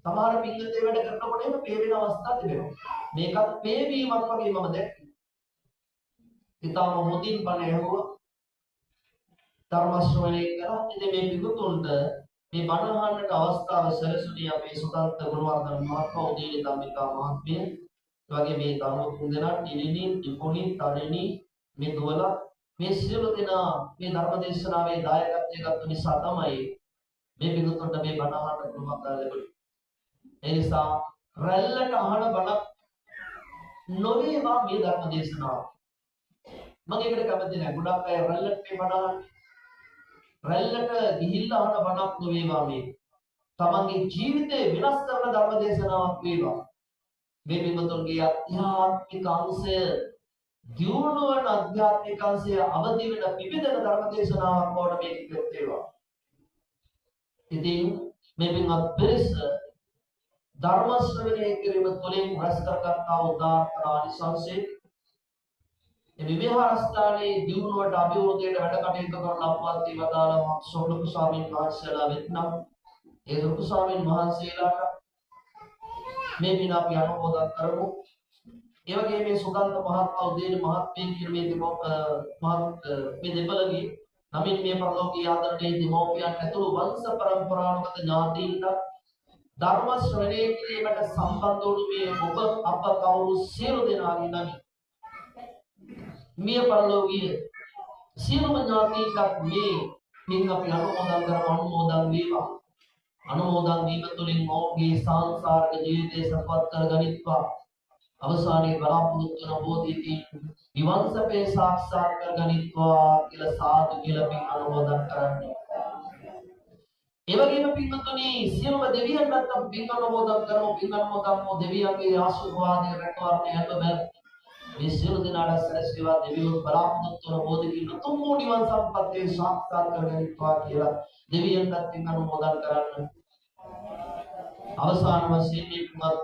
සමහර පින්වත් ඒ වැඩ කරනකොට එහෙම මේ වෙන අවස්ථා තිබෙනවා. මේකත් මේ වීමක් වගේ මම දැක්කේ. ඊටම හොඳින් බණ ඇහුවා. ධර්ම ශ්‍රවණය කරා. ඉතින් මේ පිටුතුන්ට මේ බණ අහන්නට අවස්ථාව සැලසුණේ අපේ සුදන්ත ගුණවර්ධන මහත්මයා උදේලි ධම්මිකා මහත්මිය. ඒ වගේ මේ ධර්ම තුන්දෙනා නිලිනි, ත්‍රිපුණි, තරිණි මේ දුවල මේ සියලු දෙනා මේ ධර්ම දේශනාවේ දායකත්වයේ ගත්ත නිසා තමයි මේ පිටුතුන්ට මේ බණ අහන්න පුළුවන් ලැබුණේ. ඒ නිසා රැල්ලට අහන බණ නොවේවා මේ ධර්ම දේශනාව. මම ඒකට කැමති නැහැ. ගොඩක් අය රැල්ලට මේ බණ අහන්නේ. රැල්ලට ගිහිල්ලා අහන බණක් නොවේවා මේ. තමන්ගේ ජීවිතේ වෙනස් කරන ධර්ම දේශනාවක් වේවා. මේ පිටුතුන්ගේ අධ්‍යාත්මික අංශය දියුණු වන අධ්‍යාත්මික අංශය අවදි වෙන විවිධ ධර්ම දේශනාවක් වඩ මේක වේවා. ඉතින් මේ පින්වත් පිරිස ධර්ම ශ්‍රවණය කිරීම තුළින් රැස් කරගන්නා උදාාරතර ආනිසංසය මේ විහාරස්ථානයේ දියුණුවට අභිවෘද්ධියට වැඩ කටයුතු කරන අපවත් වදාළ සෝලක ස්වාමීන් වහන්සේලා වෙත්නම් ඒ ලොකු ස්වාමීන් වහන්සේලාට මේ දින අපි අනුමෝදන් කරමු. ඒ වගේම මේ සුගන්ධ මහත්මයා උදේන මහත්මිය කියන මේ දෙපළගේ නමින් මේ පරලෝකීය ආදරණීය දෙමෝපියන් ඇතුළු වංශ පරම්පරානුගත ඥාතීන්ට ධර්ම ශ්‍රවණය කිරීමට සම්බන්ධ වූ මේ ඔබ අප කවුරු සියලු දෙනාගේ නමින් මිය පරලෝකීය සියලුම ඥාතීන්ට මේ පින් අපි අනුමෝදන් වේවා. අනුමෝදන් වීම තුළින් ඔවුන්ගේ සංසාරික ජීවිතය සපවත් කරගනිත්වා. අවසානයේ බලාපොරොත්තු වන බෝධියකින් නිවන් සපේ සාක්ෂාත් කරගනිත්වා කියලා සාදු කියලා පින් අනුමෝදන් කරන්නේ. ඒ වගේම පින්තුනි සියලුම දෙවියන්ට අපි පින් අනුමෝදන් කරමු. පින් අනුමෝදන් දෙවියන්ගේ ආශිර්වාදය රැකවරණය ලැබෙන්න මේ සියලු දෙනාට සැලසේවා. දෙවියෝ බලාපොරොත්තු වන බෝධියකින් උතුම් වූ නිවන් සම්පත්තිය සාක්ෂාත් කරගනිත්වා කියලා දෙවියන්ට පින් අනුමෝදන් කරන්න. අවසාන වශයෙන් මේ පුවත්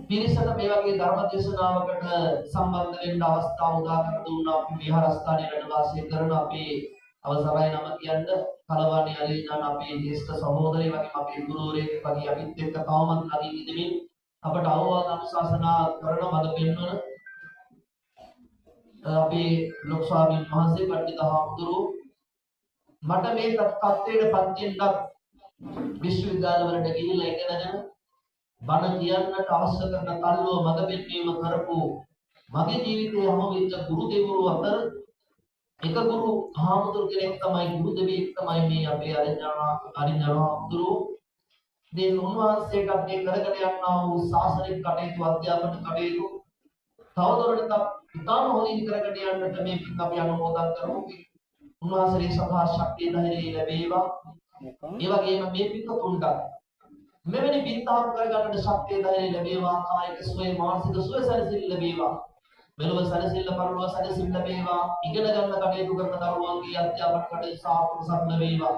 පිරිසට මේ වගේ ධර්ම දේශනාවකට සම්බන්ධ වෙන්න අවස්ථාව උදා කර දුන්නා. අපි විහාරස්ථානයේ වැඩ වාසය කරන අපේ අවසරයි නම කියන්න කලවාණී අලීනාන අපේ ජේෂ්ඨ සහෝදරය වගේ අපේ ගුරුවරයෙක් වගේ අපිත් එක්ක තවමත් ළඟින් ඉඳමින් අපට අවවාද අනුශාසනා කරන මඟ පෙන්වන අපේ ලොකු ස්වාමීන් වහන්සේ පඬිතුක හාමුදුරුවෝ මට මේ තත්ත්වයට පත් වෙන්නත් විශ්වවිද්‍යාලවලට ගිහිල්ලා ඉගෙනගෙන බණ කියන්නට අවශ්‍ය කරන තල්ලුව මඟ පෙන්වීම කරපු මගේ ජීවිතයේ හමු වෙච්ච ගුරු දෙවිවරු අතර එක ගුරු හාමුදුරු කෙනෙක් තමයි ගුරු දෙවියෙක් තමයි මේ අපේ අරිඥානහාමුදුරුවෝ. මේ උන්වහන්සේට මේ කරගෙන යනා වූ ශාසනික කටයුතු අධ්‍යාපන කටයුතු තවදුරටත් ඉතාම හොඳින් කරගෙන යන්නට මේ පින් අපි අනුමෝදන් කරමු. උන්වහන්සේගේ සදා ශක්තිය ධෛර්යය ලැබේවා. ඒ වගේම මේ පිටුතුන්ට මෙවැනි පින්තාම් කරගන්නට ශක්තිය ධෛර්යය ලැබේවා. කායික සුවය මානසික සුවය සැලසෙල්ල ලැබේවා. මෙලොව සැලසෙල්ල පරලොව සැලසෙල්ල ලැබේවා. ඉගෙන ගන්න කටයුතු කරන දරුවන්ගේ අධ්‍යාපන කටයුතු සාර්ථක වේවා.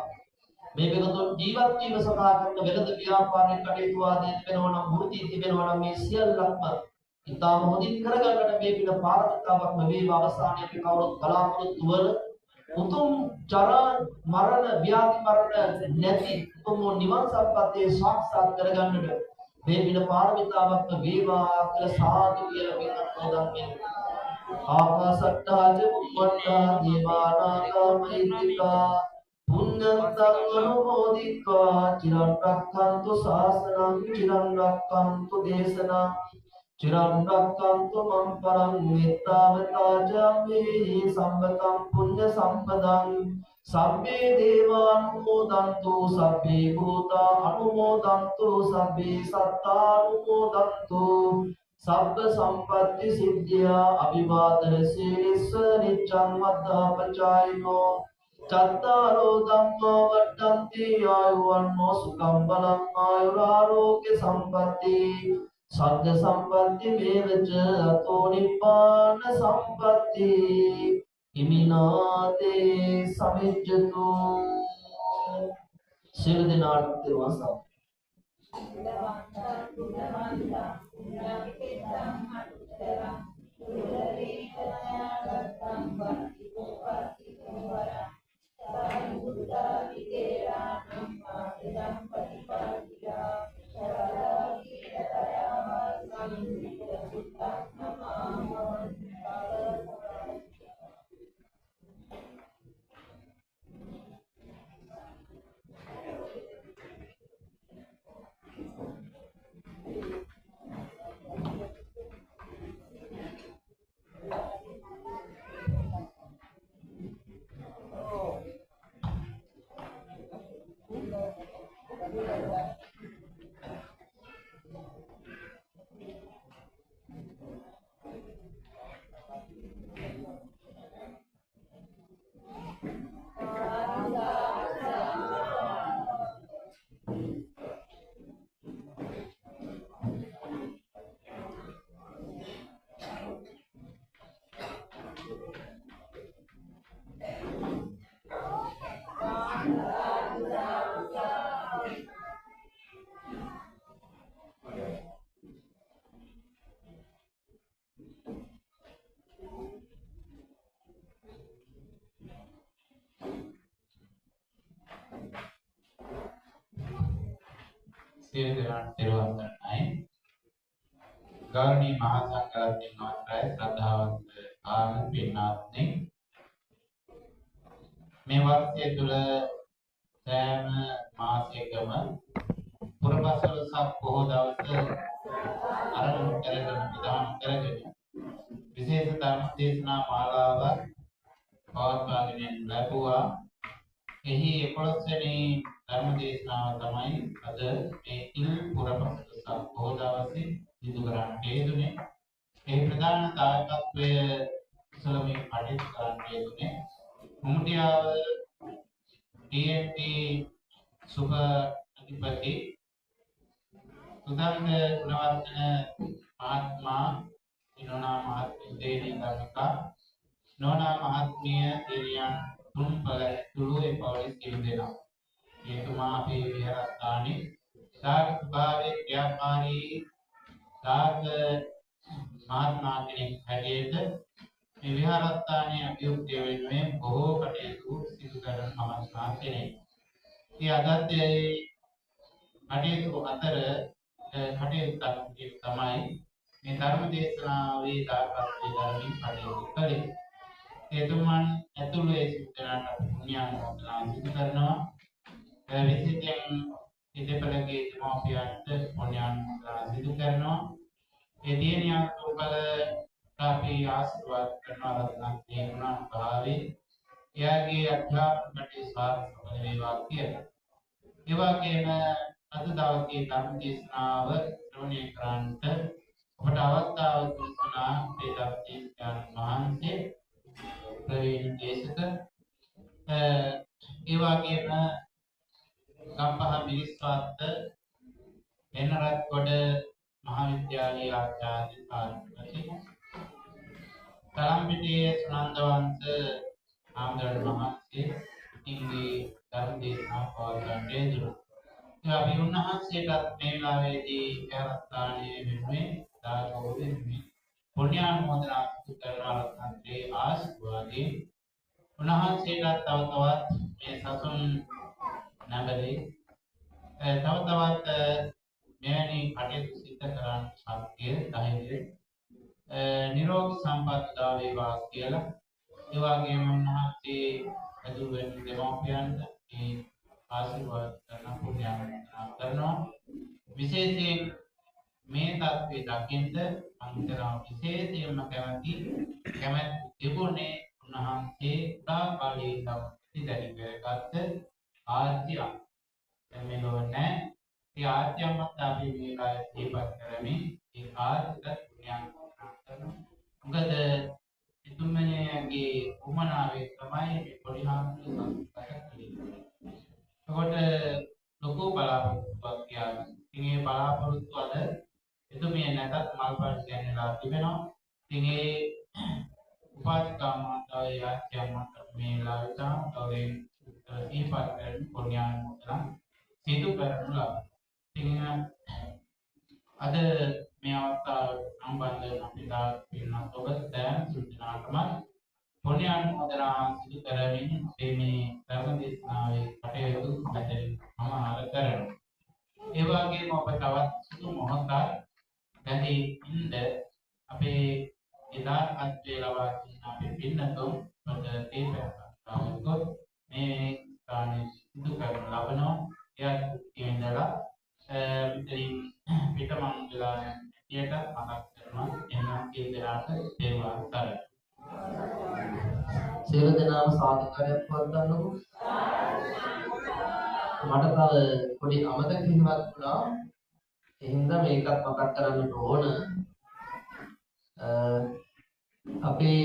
මේ පිටුතුන් ජීවත් වීම සඳහා කරන වෙළඳ ව්‍යාපාරයේ කටයුතු ආදී තිබෙනවා නම් වෘත්ති තිබෙනවා නම් මේ සියල්ලක්ම ඉතාම හොඳින් කරගන්නට මේ පින පාරමිතාවක්ම වේවා. අවසානයේ අපි කවුරුත් බලාපොරොත්තු වන උතුම් ජරා මරණ ව්‍යාධි මරණ නැති උතුම් නිවන් සම්පත්තිය සාක්ෂාත් කරගන්නට මේ පින පාරමිතාවක්ම වේවා කියලා සාදු කියලා පිටත් නොදන්නේ. ආකාසට්ටා චුම්මට්ටා දේවානාගා මහිත්‍තිකා පුඤ්ඤන්තං අනුමෝදිत्वा චිරන් රක්ඛන්තු ශාසනං චිරන් රක්ඛන්තු දේශනං චිරන් රක්ඛන්තු මම් පරං මෙත්තාවතාජම්මේ සම්පතං පුඤ්ඤ සම්පදං සබ්බේ දේවානුමෝදන්තු සබ්බේ භූතා අනුමෝදන්තු සබ්බේ සත්තා අනුමෝදන්තු සබ්බ සම්පත්ති සිද්ධියා අභිවාදන සීලිස්ස නිච්ඡං වද්ධාපචායිනෝ චත්තාරෝ ධම්මා වඩ්ඩන්ති ආයුවන්නෝ සුඛං බලං ආයුරාෝග්‍ය සම්පatti සග්ග සම්පatti මේවච අතෝ නිබ්බාන සම්පatti හිමිනාතේ සමිජ්ජතු සියලු දෙනාට තෙරුවන් සරණයි. සියලු දෙනාට තෙරුවන් සරණයි. ගෞරවනීය මහා සංඝරත්නයන් වහන්සේ ශ්‍රද්ධාවන්ත පින්වත්නි, මේ වර්ෂය තුල සෑම මාසයකම පුරපසළොස්වක බොහෝ දවස් අරමුණු කරගෙන විධාන කරගෙන විශේෂ ධර්ම දේශනා මාලාවක් පවත්වාගෙන ලැබුවා. එහි 11 වෙනි ධර්ම දේශනාව තමයි අද මේ ඉල් පුරපසළොස්වක බොහෝ දවසේ සිදු කරන්නට යෙදුනේ. ඒ ප්‍රධාන දායකත්වය සලමේ කටයුතු කරන්නට යෙදුනේ මුමුටියාව TNT සුභ අධිපති සුදන්ද ගුණවර්ධන මහත්මයා, නෝනා මහත්මිය දේනී ධර්මිකා, නෝනා මහත්මිය දේනියන් තුන්පල තුළුේ පවුලේ සියලු දෙනා. එතුමා අපේ විහාරස්ථානයේ සාර්ථක භාවයේ ව්‍යාපාරී සාර්ථක මහත්මයා කෙනෙක් හැටියට මේ විහාරස්ථානයේ අභිවෘද්ධිය වෙනුවෙන් බොහෝ කටයුතු සිදු කරන මහත්මයා කෙනෙක්. ඒ අදත්යේ කටයුතු අතර කටයුත්තක් තමයි මේ ධර්ම දේශනාවේ දායකත්වයේ ධර්මින් කටයුතු කළේ. එතුමන් ඇතුළු ඒ සිද්ධාන්ත පුණ්‍යානුමෝදනා සිදු කරනවා. විශේෂයෙන් ඉදපළගේ දෙමාපියන්ට පුණ්‍යානුමෝදනා සිදු කරනවා. ඒ දිනියන් තුබල අපි ආශිර්වාද කරනවා රත්නත්‍රි ගුණාන් භාවේ එයාගේ අධ්‍යාපන කටයුතු සාර්ථක වේවා කියලා. ඒ වගේම අද දවසේ ධර්ම දේශනාව ශ්‍රවණය කරන්නට ඔබට අවස්ථාව දුන්නා මේ ධර්ම දේශකයන් වහන්සේ ප්‍රවීණ දේශක ඒ වගේම ගම්පහ මිනිස්වාත්ත එනරත්ගොඩ මහාවිද්‍යාලයේ ආචාර්ය කාර්යපති තරම්පිටියේ සුනන්දවංශ ආම්දරණ මහත්මිය ඉංග්‍රී ධර්ම දේශනා පවත්වන්නට යෙදුණා. ඒ අපි උන්වහන්සේටත් මේ වෙලාවේදී කර්තාණයේ වෙනුවෙන් දාගෞරවයෙන් පුණ්‍යානුමෝදනා කරන ආරාධනාවේ ආශිර්වාදයෙන් උන්වහන්සේටත් තව තවත් මේ සසුන් නගරේ තව තවත් මෙවැනි කටයුතු සිදු කරන්න ශක්තිය ධෛර්යය නිරෝගී සම්පත් දා වේවා කියලා ඒ වගේම උන්වහන්සේ අදුවෙන් දෙමෝපියන්ට මේ ආශිර්වාද කරන පුණ්‍යානුමෝදනා කරනවා. විශේෂයෙන් මේ தත්ත්වයේ දකින්ද අන්තරා විශේෂයෙන්ම කැමැති තිබුණේ උන්වහන්සේ උදා කාලයේ ඉඳන් ඉතිරි කරගත්ත ආර්ය මේ නොවන්නේ ඒ ආර්යමත් අපි මේලා දීපත් කරමින් ඒ ආර්යක පුණ්‍යානුමෝදනා කරනවා. මොකද ඉතුමනේගේ උමනාවේ තමයි මේ පොඩි හාමුදුරුවෝ සංස්කාරයක් පිළිගන්නේ. ඒකට ලොකු බලාපොරොත්තුවක් තියාගෙන ඉතින් මේ බලාපොරොත්තු අද එතුමිය නැතත් මල්පල් කියන්නලා තිබෙනවා. ඉතින් ඒ උපාධිකා මාතාවේ ආච්චියමත් මේ ලාවිතා තවරින් දීපත් කරන පුණ්‍යානුමෝදනා සිදු කරනු ලබනවා. ඉතින් අද මේ අවස්ථාව සම්බන්ධව අපිට පින්නත් ඔබ දැන් සුද්ධනාටම පුණ්‍යානුමෝදනා සිදු කරමින් මේ ධර්ම දේශනාවේ කටයුතු මෙතන සමාර කරනවා. ඒ වගේම ඔබ තවත් සුදු මොහොතක් දැනී ඉන්න අපේ එදා අත්වේ ලබා දුන්න අපේ පින්නතුන් පොත තේපැත්තවුත් මේ ස්ථානයේ සිදු කරන ලබනවා. එයත් ඉඳලා විතරින් පිටමංගලා ඇටියට මතක් කරනවා. එනම් ඒ දෙනාට දේවා කරා. සියලු දෙනාම සාදුකාරයක් පවත්වන්නකෝ. මට තව පොඩි අමතක කිරීමක් වුණා. ඒ හින්දා මේකත් මතක් කරන්න ඕන. අපේ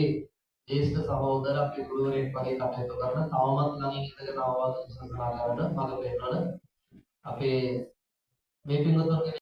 ජේෂ්ඨ සහෝදර අපේ ගුරුවරයෙක් වගේ කටයුතු කරන තවමත් ළඟින් ඉඳගෙන අවවාද සඳහා කරන මඟ පෙන්වන අපේ මේ පින්වතුන්ගේ